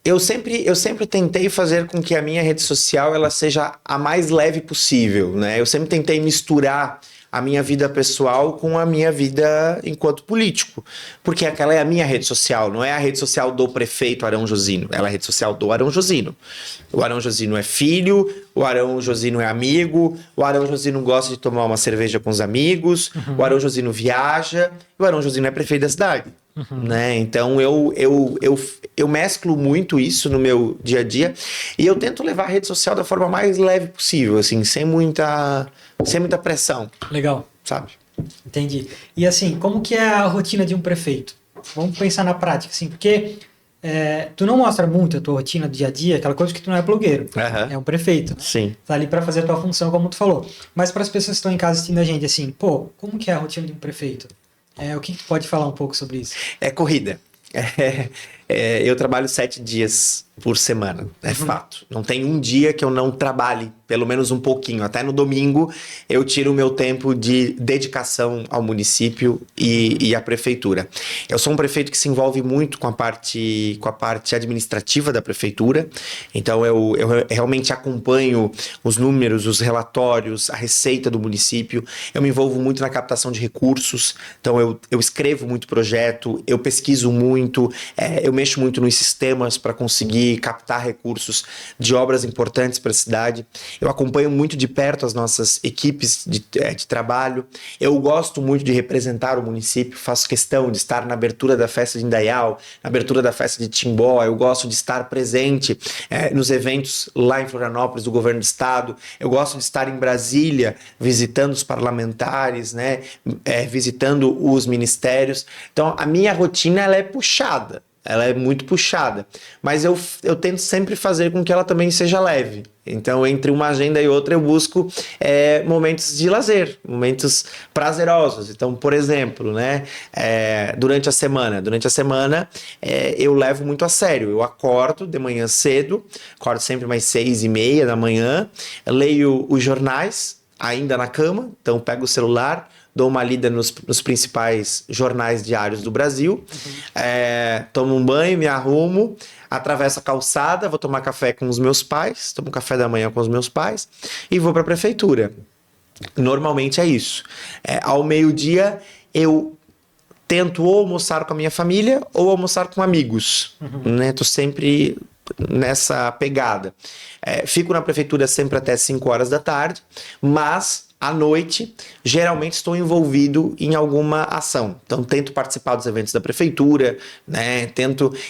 Eu sempre tentei fazer com que a minha rede social ela seja a mais leve possível, né? Eu sempre tentei misturar a minha vida pessoal com a minha vida enquanto político, porque aquela é a minha rede social, não é a rede social do prefeito Arão Josino, ela é a rede social do Arão Josino. O Arão Josino é filho, o Arão Josino é amigo, o Arão Josino gosta de tomar uma cerveja com os amigos, o Arão Josino viaja, o Arão Josino é prefeito da cidade. Né? Então eu mesclo muito isso no meu dia a dia e eu tento levar a rede social da forma mais leve possível, assim, sem muita pressão. Legal. Sabe? Entendi. E assim, como que é a rotina de um prefeito? Vamos pensar na prática, assim, porque tu não mostra muito a tua rotina do dia a dia, aquela coisa que tu não é blogueiro, é um prefeito, né? Sim. Tá ali para fazer a tua função, como tu falou. Mas para as pessoas que estão em casa assistindo a gente, assim, como que é a rotina de um prefeito? O que pode falar um pouco sobre isso? É corrida. Eu trabalho 7 dias por semana, é fato. Não tem um dia que eu não trabalhe, pelo menos um pouquinho. Até no domingo eu tiro o meu tempo de dedicação ao município e à prefeitura. Eu sou um prefeito que se envolve muito com a parte administrativa da prefeitura. Então eu realmente acompanho os números, os relatórios, a receita do município. Eu me envolvo muito na captação de recursos. Então eu escrevo muito projeto, eu pesquiso muito, eu mexo muito nos sistemas para conseguir captar recursos de obras importantes para a cidade. Eu acompanho muito de perto as nossas equipes de trabalho. Eu gosto muito de representar o município, faço questão de estar na abertura da festa de Indaial, na abertura da festa de Timbó. Eu gosto de estar presente nos eventos lá em Florianópolis do governo do estado. Eu gosto de estar em Brasília visitando os parlamentares, né? Visitando os ministérios. Então a minha rotina ela é puxada. Ela é muito puxada, mas eu tento sempre fazer com que ela também seja leve. Então, entre uma agenda e outra, eu busco momentos de lazer, momentos prazerosos. Então, por exemplo, né, durante a semana eu levo muito a sério. Eu acordo de manhã cedo, acordo sempre mais 6:30 da manhã, leio os jornais, ainda na cama, então pego o celular, dou uma lida nos principais jornais diários do Brasil, tomo um banho, me arrumo, atravesso a calçada, vou tomar café com os meus pais, tomo café da manhã com os meus pais e vou para a prefeitura. Normalmente é isso. Ao meio-dia eu tento ou almoçar com a minha família ou almoçar com amigos. Né? Tô sempre nessa pegada. Fico na prefeitura sempre até 5 horas da tarde, mas à noite, geralmente estou envolvido em alguma ação. Então, tento participar dos eventos da prefeitura, né?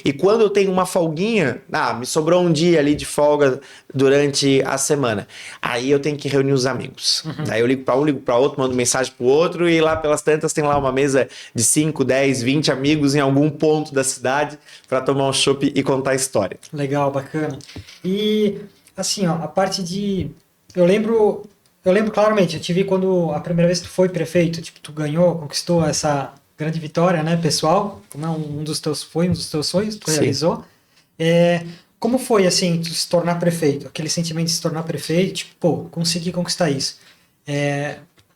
E quando eu tenho uma folguinha, me sobrou um dia ali de folga durante a semana. Aí eu tenho que reunir os amigos. Daí eu ligo para um, ligo para outro, mando mensagem para o outro e lá pelas tantas tem lá uma mesa de 5, 10, 20 amigos em algum ponto da cidade para tomar um chopp e contar a história. Legal, bacana. E, assim, a parte de... Eu lembro claramente, eu te vi quando a primeira vez que tu foi prefeito, tipo, tu ganhou, conquistou essa grande vitória, né, pessoal, como um dos teus sonhos, tu realizou. como foi, assim, tu se tornar prefeito? Aquele sentimento de se tornar prefeito, tipo, pô, consegui conquistar isso.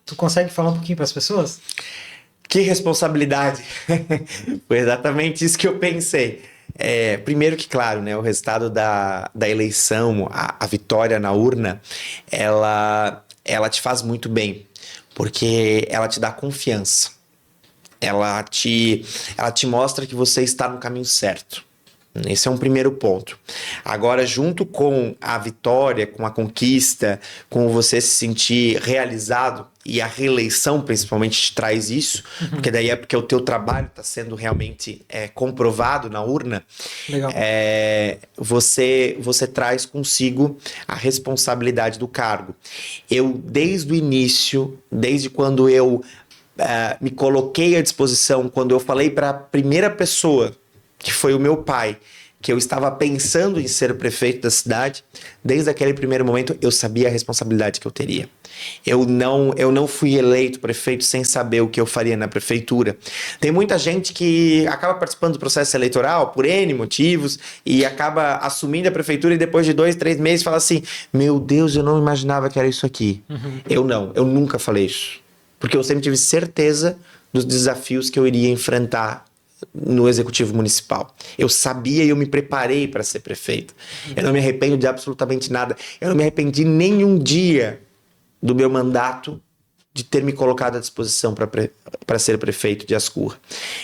Tu consegue falar um pouquinho para as pessoas? Que responsabilidade! Foi exatamente isso que eu pensei. Primeiro que, claro, né, o resultado da eleição, a vitória na urna, ela te faz muito bem, porque ela te dá confiança. Ela te mostra que você está no caminho certo. Esse é um primeiro ponto. Agora, junto com a vitória, com a conquista, com você se sentir realizado, e a reeleição principalmente te traz isso, porque daí é porque o teu trabalho está sendo realmente comprovado na urna. Legal. Você traz consigo a responsabilidade do cargo. Eu, desde o início, desde quando eu me coloquei à disposição, quando eu falei para a primeira pessoa, que foi o meu pai, que eu estava pensando em ser prefeito da cidade, desde aquele primeiro momento eu sabia a responsabilidade que eu teria. Eu não fui eleito prefeito sem saber o que eu faria na prefeitura. Tem muita gente que acaba participando do processo eleitoral por N motivos e acaba assumindo a prefeitura e depois de 2, 3 meses fala assim, meu Deus, eu não imaginava que era isso aqui. Eu nunca falei isso. Porque eu sempre tive certeza dos desafios que eu iria enfrentar no executivo municipal. Eu sabia e eu me preparei para ser prefeito. Eu não me arrependo de absolutamente nada. Eu não me arrependi nenhum dia do meu mandato de ter me colocado à disposição para ser prefeito de Ascurra.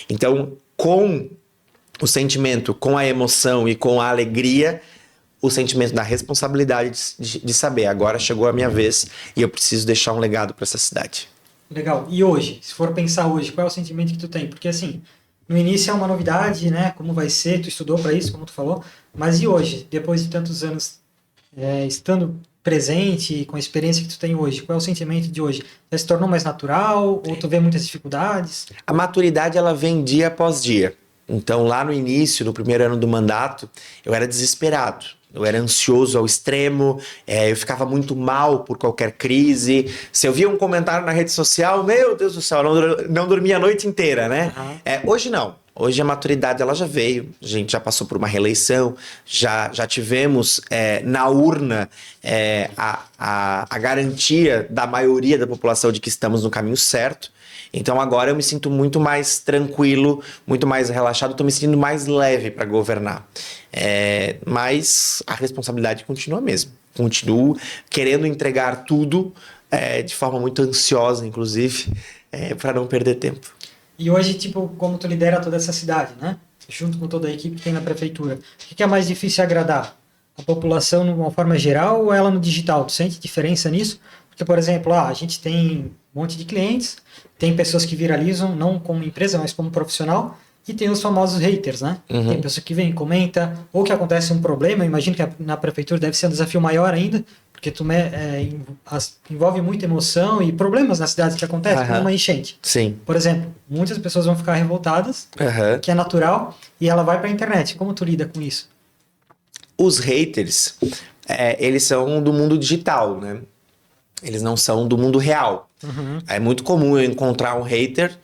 Então, com o sentimento, com a emoção e com a alegria, o sentimento da responsabilidade de saber, agora chegou a minha vez e eu preciso deixar um legado para essa cidade. Legal. E hoje, se for pensar hoje, qual é o sentimento que tu tem? Porque assim, no início é uma novidade, né? Como vai ser, tu estudou para isso, como tu falou. Mas e hoje, depois de tantos anos estando presente, com a experiência que tu tem hoje, qual é o sentimento de hoje? Já se tornou mais natural ou tu vê muitas dificuldades? A maturidade, ela vem dia após dia. Então, lá no início, no primeiro ano do mandato, eu era desesperado. Eu era ansioso ao extremo, eu ficava muito mal por qualquer crise. Se eu via um comentário na rede social, meu Deus do céu, não dormia a noite inteira, né? Hoje não. Hoje a maturidade ela já veio, a gente já passou por uma reeleição, já tivemos na urna a garantia da maioria da população de que estamos no caminho certo. Então agora eu me sinto muito mais tranquilo, muito mais relaxado, estou me sentindo mais leve para governar. Mas a responsabilidade continua mesmo. Continuo querendo entregar tudo de forma muito ansiosa, inclusive, para não perder tempo. E hoje, tipo, como tu lidera toda essa cidade, né? Junto com toda a equipe que tem na prefeitura, o que é mais difícil agradar? A população de uma forma geral ou ela no digital? Tu sente diferença nisso? Porque, por exemplo, a gente tem um monte de clientes, tem pessoas que viralizam, não como empresa, mas como profissional, e tem os famosos haters, né? Tem pessoa que vem, comenta, ou que acontece um problema, imagino que na prefeitura deve ser um desafio maior ainda, porque tu envolve muita emoção e problemas na cidade que acontecem, como uma enchente. Sim. Por exemplo, muitas pessoas vão ficar revoltadas, que é natural, e ela vai para a internet. Como tu lida com isso? Os haters, eles são do mundo digital, né? Eles não são do mundo real. É muito comum eu encontrar um hater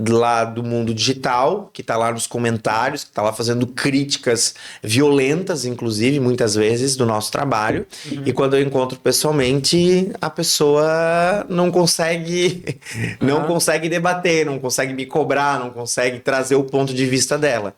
lá do mundo digital, que tá lá nos comentários, que tá lá fazendo críticas violentas, inclusive, muitas vezes, do nosso trabalho. E quando eu encontro pessoalmente, a pessoa não consegue debater, não consegue me cobrar, não consegue trazer o ponto de vista dela.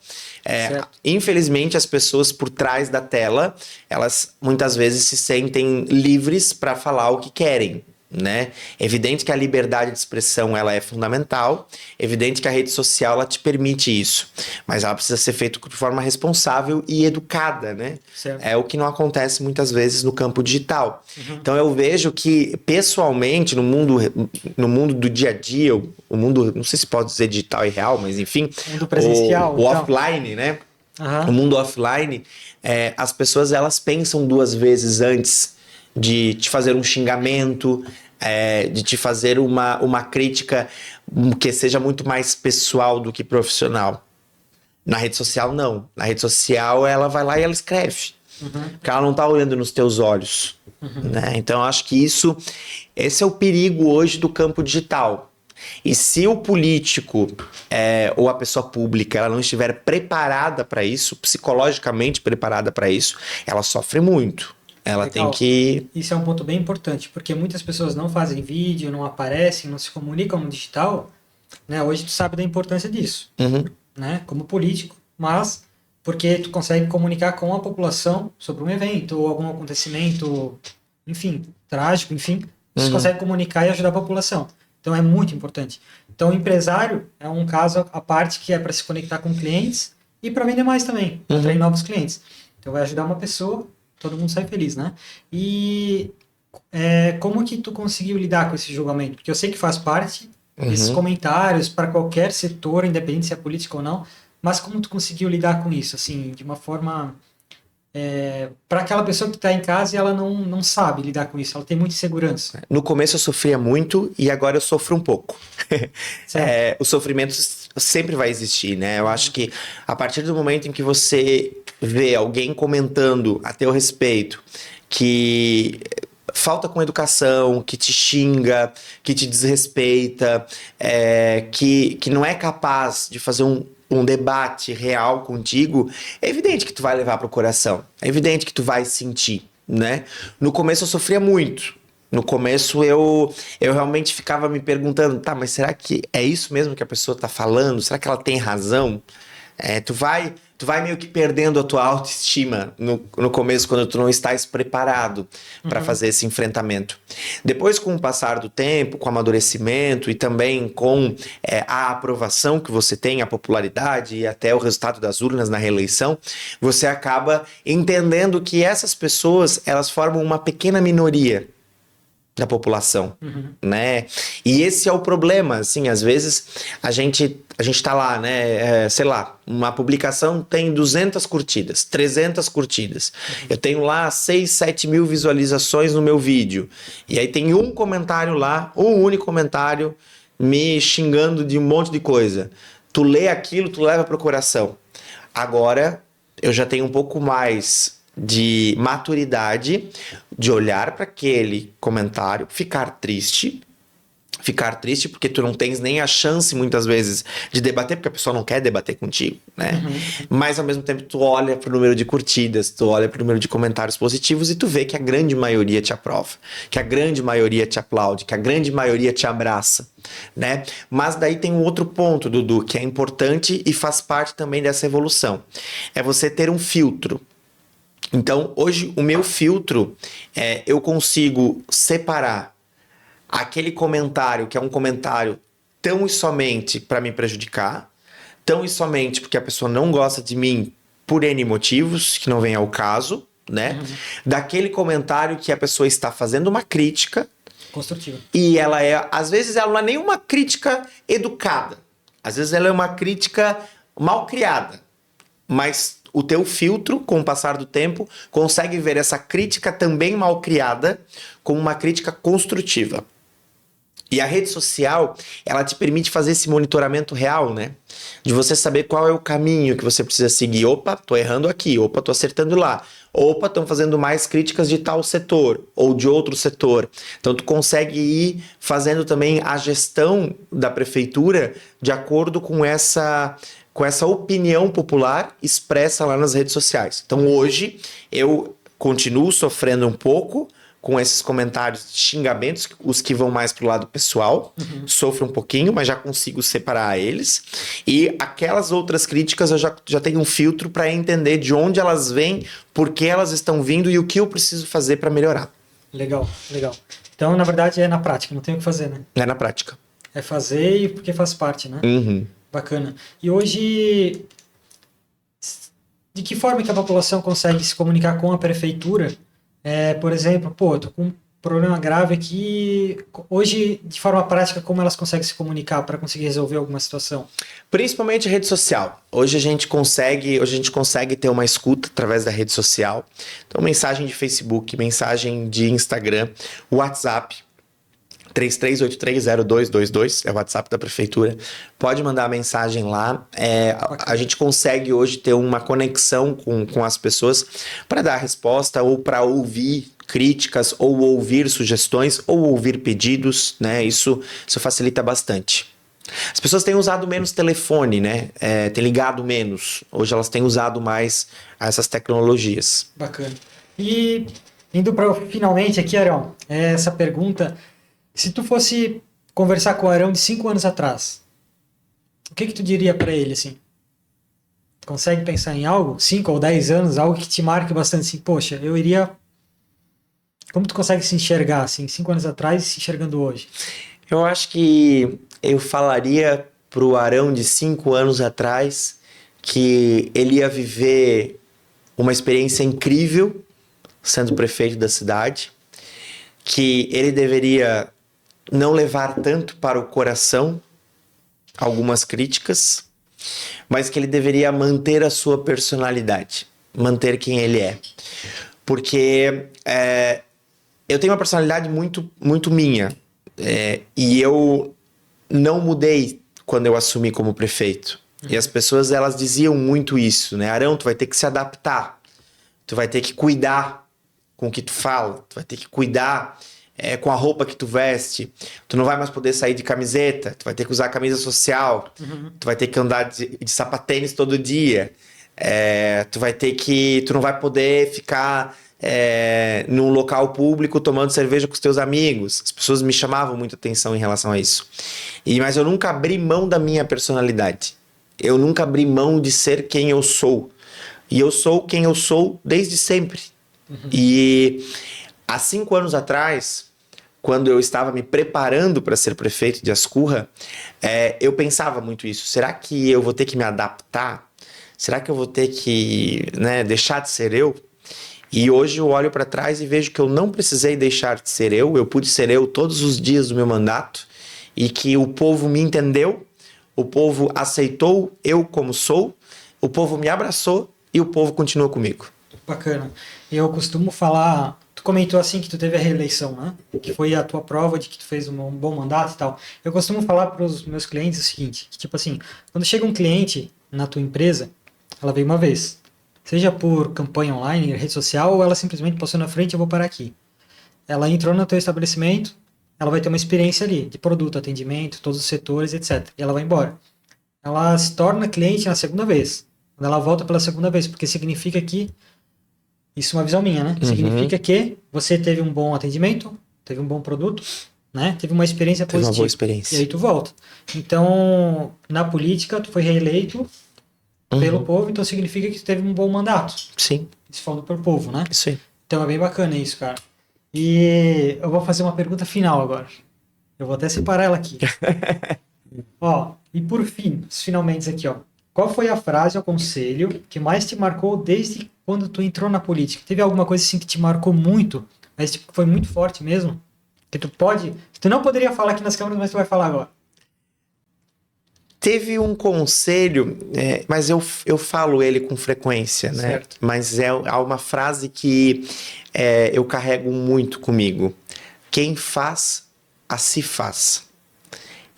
Infelizmente, as pessoas por trás da tela, elas muitas vezes se sentem livres para falar o que querem. Né? É evidente que a liberdade de expressão ela é fundamental, é evidente que a rede social ela te permite isso, mas ela precisa ser feita de forma responsável e educada, né? É o que não acontece muitas vezes no campo digital. Então eu vejo que pessoalmente no mundo do dia a dia, o mundo, não sei se pode dizer digital e real, mas enfim, o mundo presencial, o offline, né? O mundo offline, as pessoas elas pensam duas vezes antes de te fazer um xingamento, de te fazer uma crítica que seja muito mais pessoal do que profissional. Na rede social, não. Na rede social, ela vai lá e ela escreve. Porque ela não está olhando nos teus olhos. Né? Então, eu acho que esse é o perigo hoje do campo digital. E se o político ou a pessoa pública ela não estiver preparada para isso, psicologicamente preparada para isso, ela sofre muito. Ela Legal. tem que... Isso é um ponto bem importante, porque muitas pessoas não fazem vídeo, não aparecem, não se comunicam no digital, né? Hoje tu sabe da importância disso, né? Como político, mas porque tu consegue comunicar com a população sobre um evento ou algum acontecimento, enfim, trágico, enfim, você consegue comunicar e ajudar a população. Então é muito importante. Então o empresário é um caso à parte que é para se conectar com clientes e para vender mais também, para atrair novos clientes. Então vai ajudar uma pessoa, todo mundo sai feliz, né? E como que tu conseguiu lidar com esse julgamento? Porque eu sei que faz parte desses comentários para qualquer setor, independente se é político ou não, mas como tu conseguiu lidar com isso, assim, de uma forma... para aquela pessoa que está em casa e ela não sabe lidar com isso, ela tem muita insegurança. No começo eu sofria muito e agora eu sofro um pouco. O sofrimento sempre vai existir, né? Eu acho que a partir do momento em que você vê alguém comentando a teu respeito que falta com educação, que te xinga, que te desrespeita, que não é capaz de fazer um debate real contigo, é evidente que tu vai levar pro coração. É evidente que tu vai sentir, né? No começo eu sofria muito. No começo eu realmente ficava me perguntando, tá, mas será que é isso mesmo que a pessoa tá falando? Será que ela tem razão? Tu vai meio que perdendo a tua autoestima no começo, quando tu não estás preparado para fazer esse enfrentamento. Depois, com o passar do tempo, com o amadurecimento e também com a aprovação que você tem, a popularidade e até o resultado das urnas na reeleição, você acaba entendendo que essas pessoas, elas formam uma pequena minoria da população, né? E esse é o problema, assim, às vezes a gente tá lá, né, sei lá, uma publicação tem 200 curtidas, 300 curtidas, eu tenho lá 6, 7 mil visualizações no meu vídeo, e aí tem um comentário lá, um único comentário me xingando de um monte de coisa. Tu lê aquilo, tu leva pro coração. Agora, eu já tenho um pouco mais de maturidade, de olhar para aquele comentário, ficar triste porque tu não tens nem a chance muitas vezes de debater, porque a pessoa não quer debater contigo, né? Mas ao mesmo tempo tu olha pro número de curtidas, tu olha pro número de comentários positivos e tu vê que a grande maioria te aprova, que a grande maioria te aplaude, que a grande maioria te abraça, né? Mas daí tem um outro ponto, Dudu, que é importante e faz parte também dessa evolução. É você ter um filtro. Então, hoje, o meu filtro eu consigo separar aquele comentário que é um comentário tão e somente para me prejudicar, tão e somente porque a pessoa não gosta de mim por N motivos, que não vem ao caso, né? Daquele comentário que a pessoa está fazendo uma crítica construtiva. E ela às vezes ela não é nem uma crítica educada, às vezes ela é uma crítica mal criada, mas o teu filtro, com o passar do tempo, consegue ver essa crítica também mal criada como uma crítica construtiva. E a rede social, ela te permite fazer esse monitoramento real, né? De você saber qual é o caminho que você precisa seguir. Opa, tô errando aqui. Opa, tô acertando lá. Opa, estão fazendo mais críticas de tal setor ou de outro setor. Então, tu consegue ir fazendo também a gestão da prefeitura de acordo com essa opinião popular expressa lá nas redes sociais. Então, hoje, eu continuo sofrendo um pouco com esses comentários de xingamentos, os que vão mais pro lado pessoal, sofro um pouquinho, mas já consigo separar eles. E aquelas outras críticas eu já tenho um filtro para entender de onde elas vêm, por que elas estão vindo e o que eu preciso fazer para melhorar. Legal, legal. Então, na verdade, é na prática, não tem o que fazer, né? É na prática. É fazer e porque faz parte, né? Bacana. E hoje, de que forma que a população consegue se comunicar com a prefeitura? Por exemplo, eu tô com um problema grave aqui. Hoje, de forma prática, como elas conseguem se comunicar para conseguir resolver alguma situação? Principalmente rede social. Hoje a gente consegue ter uma escuta através da rede social. Então, mensagem de Facebook, mensagem de Instagram, WhatsApp. 33830222, é o WhatsApp da prefeitura. Pode mandar mensagem lá. A gente consegue hoje ter uma conexão com as pessoas para dar resposta ou para ouvir críticas, ou ouvir sugestões, ou ouvir pedidos, né? Isso facilita bastante. As pessoas têm usado menos telefone, né? Têm ligado menos. Hoje elas têm usado mais essas tecnologias. Bacana. E indo para finalmente aqui, Arão, essa pergunta: se tu fosse conversar com o Arão de 5 anos atrás, o que tu diria para ele, assim? Consegue pensar em algo? 5 ou 10 anos, algo que te marque bastante, assim, poxa, eu iria... Como tu consegue se enxergar, assim, 5 anos atrás e se enxergando hoje? Eu acho que eu falaria pro Arão de 5 anos atrás que ele ia viver uma experiência incrível sendo prefeito da cidade, que ele deveria não levar tanto para o coração algumas críticas, mas que ele deveria manter a sua personalidade, manter quem ele é. Porque eu tenho uma personalidade muito, muito minha, e eu não mudei quando eu assumi como prefeito. E as pessoas, elas diziam muito isso, né? Arão, tu vai ter que se adaptar, tu vai ter que cuidar com o que tu fala, tu vai ter que cuidar com a roupa que tu veste, tu não vai mais poder sair de camiseta, tu vai ter que usar camisa social, tu vai ter que andar de sapatênis todo dia, tu não vai poder ficar num local público tomando cerveja com os teus amigos. As pessoas me chamavam muita atenção em relação a isso. Mas eu nunca abri mão da minha personalidade. Eu nunca abri mão de ser quem eu sou. E eu sou quem eu sou desde sempre. E há 5 anos atrás, quando eu estava me preparando para ser prefeito de Ascurra, eu pensava muito isso. Será que eu vou ter que me adaptar? Será que eu vou ter que, né, deixar de ser eu? E hoje eu olho para trás e vejo que eu não precisei deixar de ser eu pude ser eu todos os dias do meu mandato, e que o povo me entendeu, o povo aceitou eu como sou, o povo me abraçou e o povo continua comigo. Bacana. Eu costumo falar, tu comentou assim que tu teve a reeleição, né? Que foi a tua prova de que tu fez um bom mandato e tal. Eu costumo falar para os meus clientes o seguinte, que, tipo assim, quando chega um cliente na tua empresa, ela veio uma vez, seja por campanha online, rede social, ou ela simplesmente passou na frente, eu vou parar aqui. Ela entrou no teu estabelecimento, ela vai ter uma experiência ali, de produto, atendimento, todos os setores, etc. E ela vai embora. Ela se torna cliente na segunda vez. Quando ela volta pela segunda vez, porque significa que, isso é uma visão minha, né? Significa que você teve um bom atendimento, teve um bom produto, né? Teve uma experiência positiva. Teve uma boa experiência. E aí tu volta. Então, na política, tu foi reeleito pelo povo, então significa que tu teve um bom mandato. Sim. Isso falando pelo povo, né? Isso aí. Então é bem bacana isso, cara. E eu vou fazer uma pergunta final agora. Eu vou até separar ela aqui. Ó, e por fim, os finalmente aqui, ó. Qual foi a frase ou conselho que mais te marcou desde quando tu entrou na política? Teve alguma coisa assim que te marcou muito, mas tipo, foi muito forte mesmo? Que tu não poderia falar aqui nas câmeras, mas tu vai falar agora. Teve um conselho, mas eu falo ele com frequência, né? Certo. Mas há uma frase que eu carrego muito comigo. Quem faz, a si faz.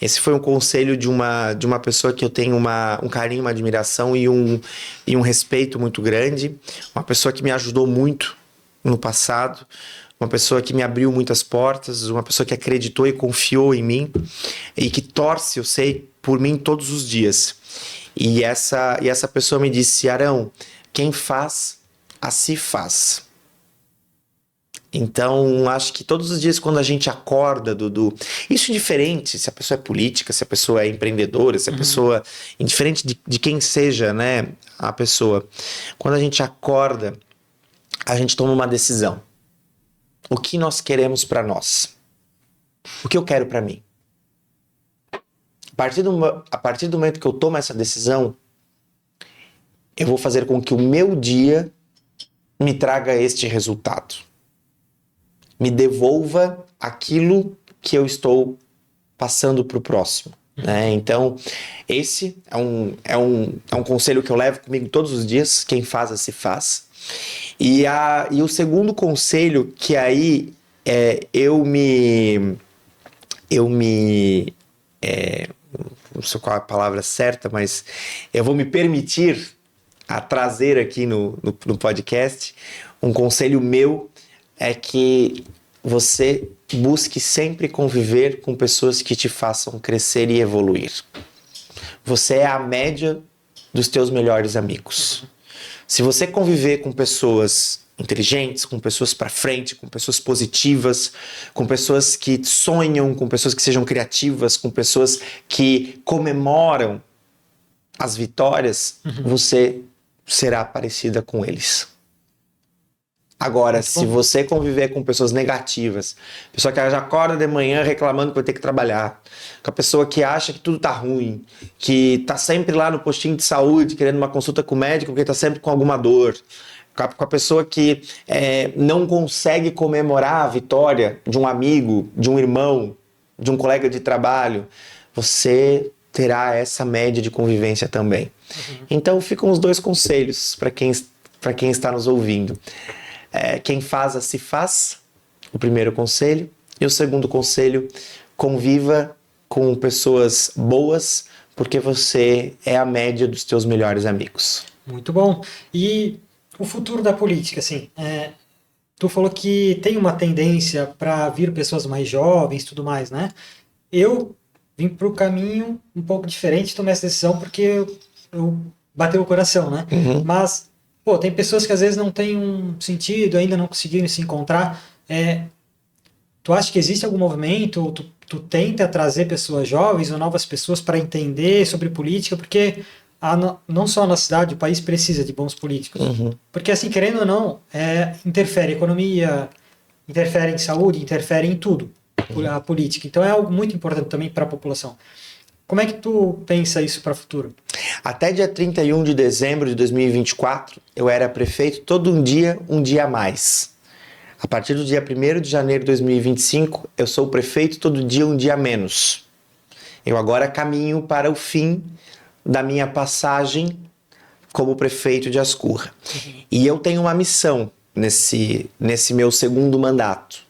Esse foi um conselho de uma pessoa que eu tenho um carinho, uma admiração e um respeito muito grande. Uma pessoa que me ajudou muito no passado. Uma pessoa que me abriu muitas portas. Uma pessoa que acreditou e confiou em mim. E que torce, eu sei, por mim todos os dias. E essa pessoa me disse: Arão, quem faz, a si faz. Então, acho que todos os dias quando a gente acorda, isso indiferente se a pessoa é política, se a pessoa é empreendedora, se a pessoa... Indiferente de quem seja, né, a pessoa. Quando a gente acorda, a gente toma uma decisão. O que nós queremos para nós? O que eu quero para mim? A partir do momento que eu tomo essa decisão, eu vou fazer com que o meu dia me traga este resultado. Me devolva aquilo que eu estou passando para o próximo. Né? Então, esse é um conselho que eu levo comigo todos os dias. Quem faz, a se faz. E o segundo conselho, que aí eu me não sei qual é a palavra certa, mas eu vou me permitir a trazer aqui no podcast um conselho meu, é que você busque sempre conviver com pessoas que te façam crescer e evoluir. Você é a média dos teus melhores amigos. Se você conviver com pessoas inteligentes, com pessoas para frente, com pessoas positivas, com pessoas que sonham, com pessoas que sejam criativas, com pessoas que comemoram as vitórias, você será parecida com eles. Agora, se você conviver com pessoas negativas, pessoa que já acorda de manhã reclamando que vai ter que trabalhar, com a pessoa que acha que tudo tá ruim, que tá sempre lá no postinho de saúde querendo uma consulta com o médico porque tá sempre com alguma dor, com a pessoa que não consegue comemorar a vitória de um amigo, de um irmão, de um colega de trabalho, você terá essa média de convivência também. Então ficam os dois conselhos para quem está nos ouvindo. Quem faz, se faz, o primeiro conselho. E o segundo conselho, conviva com pessoas boas, porque você é a média dos teus melhores amigos. Muito bom. E o futuro da política, assim, tu falou que tem uma tendência para vir pessoas mais jovens e tudo mais, né? Eu vim para o caminho um pouco diferente, tomei essa decisão porque eu bateu o coração, né? Mas pô, tem pessoas que às vezes não têm um sentido, ainda não conseguiram se encontrar. Tu acha que existe algum movimento, ou tu tenta trazer pessoas jovens ou novas pessoas para entender sobre política? Porque não só a nossa cidade, o país precisa de bons políticos. Porque assim, querendo ou não, interfere em economia, interfere em saúde, interfere em tudo, a política. Então é algo muito importante também para a população. Como é que tu pensa isso para o futuro? Até dia 31 de dezembro de 2024, eu era prefeito todo um dia a mais. A partir do dia 1º de janeiro de 2025, eu sou prefeito todo dia um dia a menos. Eu agora caminho para o fim da minha passagem como prefeito de Ascurra. E eu tenho uma missão nesse meu segundo mandato,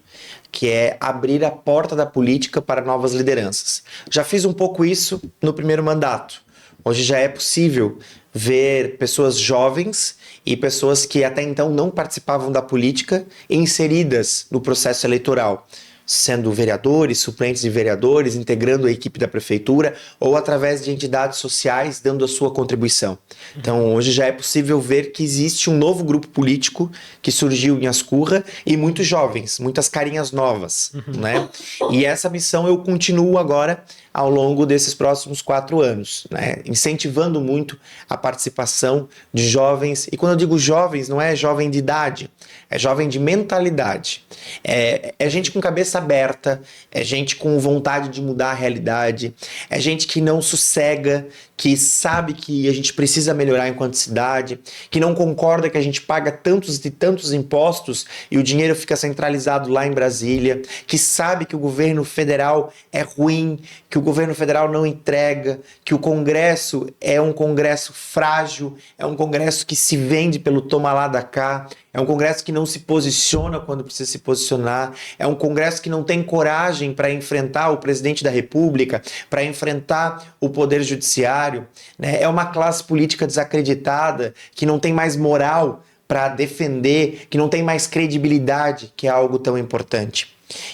que é abrir a porta da política para novas lideranças. Já fiz um pouco isso no primeiro mandato. Hoje já é possível ver pessoas jovens e pessoas que até então não participavam da política inseridas no processo eleitoral, sendo vereadores, suplentes de vereadores, integrando a equipe da prefeitura ou através de entidades sociais dando a sua contribuição. Então hoje já é possível ver que existe um novo grupo político que surgiu em Ascurra e muitos jovens, muitas carinhas novas, né? E essa missão eu continuo agora ao longo desses próximos 4 anos, né? Incentivando muito a participação de jovens, e quando eu digo jovens, não é jovem de idade, é jovem de mentalidade, é gente com cabeça aberta, é gente com vontade de mudar a realidade, é gente que não sossega, que sabe que a gente precisa melhorar enquanto cidade, que não concorda que a gente paga tantos e tantos impostos e o dinheiro fica centralizado lá em Brasília, que sabe que o governo federal é ruim, que o governo federal não entrega, que o Congresso é um Congresso frágil, é um Congresso que se vende pelo toma lá da cá, é um Congresso que não se posiciona quando precisa se posicionar, é um Congresso que não tem coragem para enfrentar o presidente da República, para enfrentar o Poder Judiciário, né? É uma classe política desacreditada, que não tem mais moral para defender, que não tem mais credibilidade, que é algo tão importante.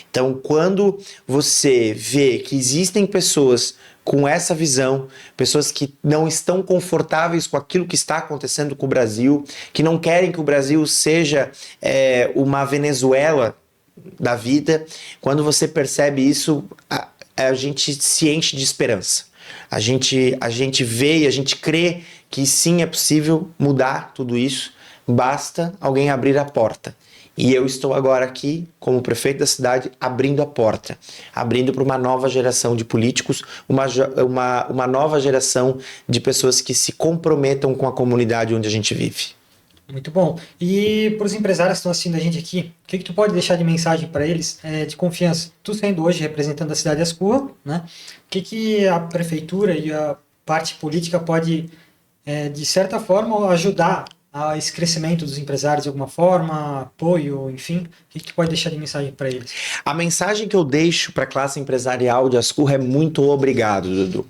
Então, quando você vê que existem pessoas com essa visão, pessoas que não estão confortáveis com aquilo que está acontecendo com o Brasil, que não querem que o Brasil seja uma Venezuela da vida, quando você percebe isso, a gente se enche de esperança. A gente vê e a gente crê que sim, é possível mudar tudo isso, basta alguém abrir a porta. E eu estou agora aqui, como prefeito da cidade, abrindo a porta, abrindo para uma nova geração de políticos, uma nova geração de pessoas que se comprometam com a comunidade onde a gente vive. Muito bom. E para os empresários que estão assistindo a gente aqui, o que tu pode deixar de mensagem para eles de confiança? Tu sendo hoje representando a cidade de Ascurra, né? O que a prefeitura e a parte política pode, de certa forma, ajudar a esse crescimento dos empresários de alguma forma, apoio, enfim? O que tu pode deixar de mensagem para eles? A mensagem que eu deixo para a classe empresarial de Ascurra é muito obrigado, Dudu.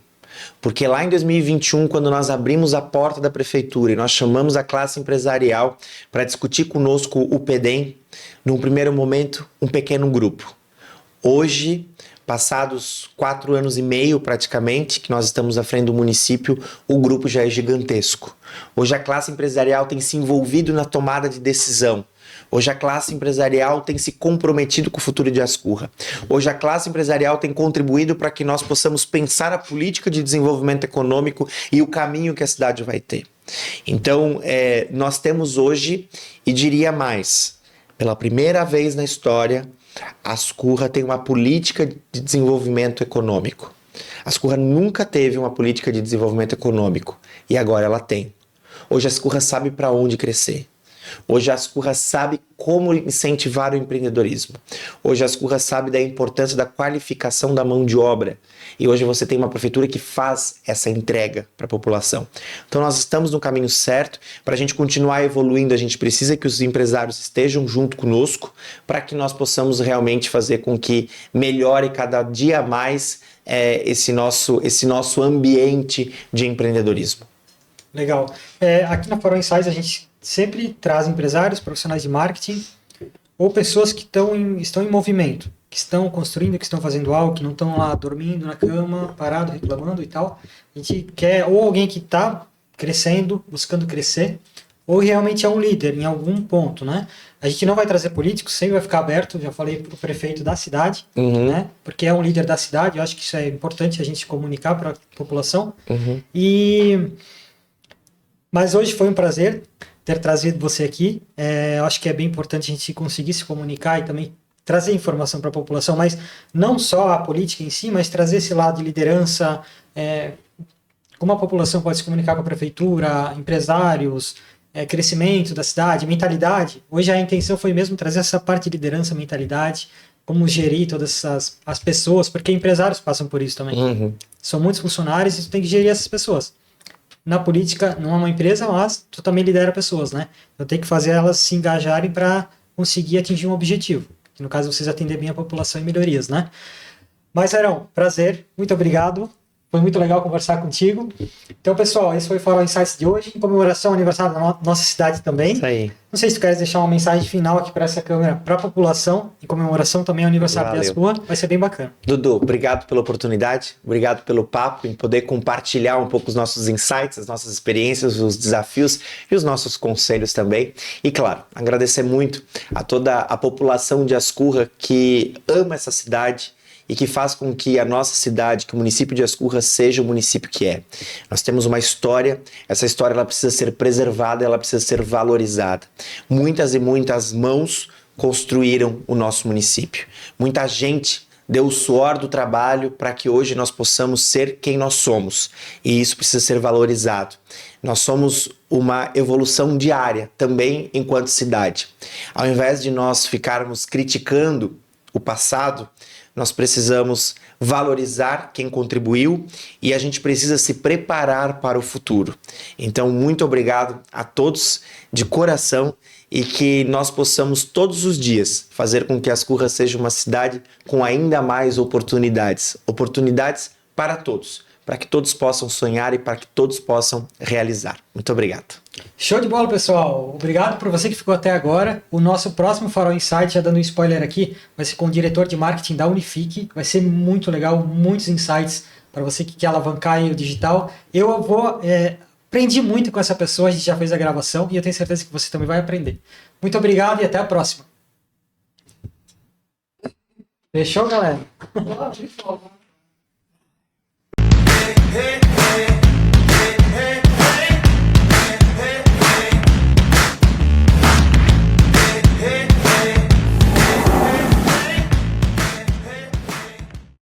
Porque lá em 2021, quando nós abrimos a porta da prefeitura e nós chamamos a classe empresarial para discutir conosco o PEDEM, num primeiro momento, um pequeno grupo. Hoje, passados 4 anos e meio praticamente, que nós estamos à frente do município, o grupo já é gigantesco. Hoje a classe empresarial tem se envolvido na tomada de decisão. Hoje a classe empresarial tem se comprometido com o futuro de Ascurra. Hoje a classe empresarial tem contribuído para que nós possamos pensar a política de desenvolvimento econômico e o caminho que a cidade vai ter. Então, nós temos hoje, e diria mais, pela primeira vez na história, Ascurra tem uma política de desenvolvimento econômico. Ascurra nunca teve uma política de desenvolvimento econômico e agora ela tem. Hoje a Ascurra sabe para onde crescer. Hoje a Ascurra sabe como incentivar o empreendedorismo. Hoje a Ascurra sabe da importância da qualificação da mão de obra. E hoje você tem uma prefeitura que faz essa entrega para a população. Então nós estamos no caminho certo. Para a gente continuar evoluindo, a gente precisa que os empresários estejam junto conosco para que nós possamos realmente fazer com que melhore cada dia mais esse nosso ambiente de empreendedorismo. Legal. Aqui na Farol Insights a gente sempre traz empresários, profissionais de marketing ou pessoas que estão em movimento, que estão construindo, que estão fazendo algo, que não estão lá dormindo na cama, parado, reclamando e tal. A gente quer ou alguém que está crescendo, buscando crescer, ou realmente é um líder em algum ponto, né? A gente não vai trazer políticos, sempre vai ficar aberto, já falei para o prefeito da cidade, né? Porque é um líder da cidade, eu acho que isso é importante a gente comunicar para a população. Mas hoje foi um prazer ter trazido você aqui. Eu acho que é bem importante a gente conseguir se comunicar e também trazer informação para a população, mas não só a política em si, mas trazer esse lado de liderança, como a população pode se comunicar com a prefeitura, empresários, crescimento da cidade, mentalidade. Hoje a intenção foi mesmo trazer essa parte de liderança, mentalidade, como gerir todas as pessoas, porque empresários passam por isso também. São muitos funcionários e tu tem que gerir essas pessoas. Na política, não é uma empresa, mas tu também lidera pessoas, né? Então tem que fazer elas se engajarem para conseguir atingir um objetivo. Que no caso, vocês atender bem a população e melhorias, né? Mas, Arão, prazer, muito obrigado. Foi muito legal conversar contigo. Então, pessoal, esse foi o Farol Insights de hoje, em comemoração ao aniversário da nossa cidade também. Isso aí. Não sei se tu queres deixar uma mensagem final aqui para essa câmera, para a população, em comemoração também ao aniversário de Ascurra. Vai ser bem bacana. Dudu, obrigado pela oportunidade, obrigado pelo papo, em poder compartilhar um pouco os nossos insights, as nossas experiências, os desafios e os nossos conselhos também. E, claro, agradecer muito a toda a população de Ascurra que ama essa cidade, e que faz com que a nossa cidade, que o município de Ascurra seja o município que é. Nós temos uma história, essa história ela precisa ser preservada, ela precisa ser valorizada. Muitas e muitas mãos construíram o nosso município. Muita gente deu o suor do trabalho para que hoje nós possamos ser quem nós somos. E isso precisa ser valorizado. Nós somos uma evolução diária, também enquanto cidade. Ao invés de nós ficarmos criticando o passado, nós precisamos valorizar quem contribuiu e a gente precisa se preparar para o futuro. Então, muito obrigado a todos de coração e que nós possamos todos os dias fazer com que Ascurra seja uma cidade com ainda mais oportunidades. Oportunidades para todos, para que todos possam sonhar e para que todos possam realizar. Muito obrigado. Show de bola, pessoal. Obrigado por você que ficou até agora. O nosso próximo Farol Insight, já dando um spoiler aqui, vai ser com o diretor de marketing da Unifique. Vai ser muito legal, muitos insights para você que quer alavancar o digital. Eu vou... aprendi muito com essa pessoa, a gente já fez a gravação e eu tenho certeza que você também vai aprender. Muito obrigado e até a próxima. Fechou, galera? Hey, hey.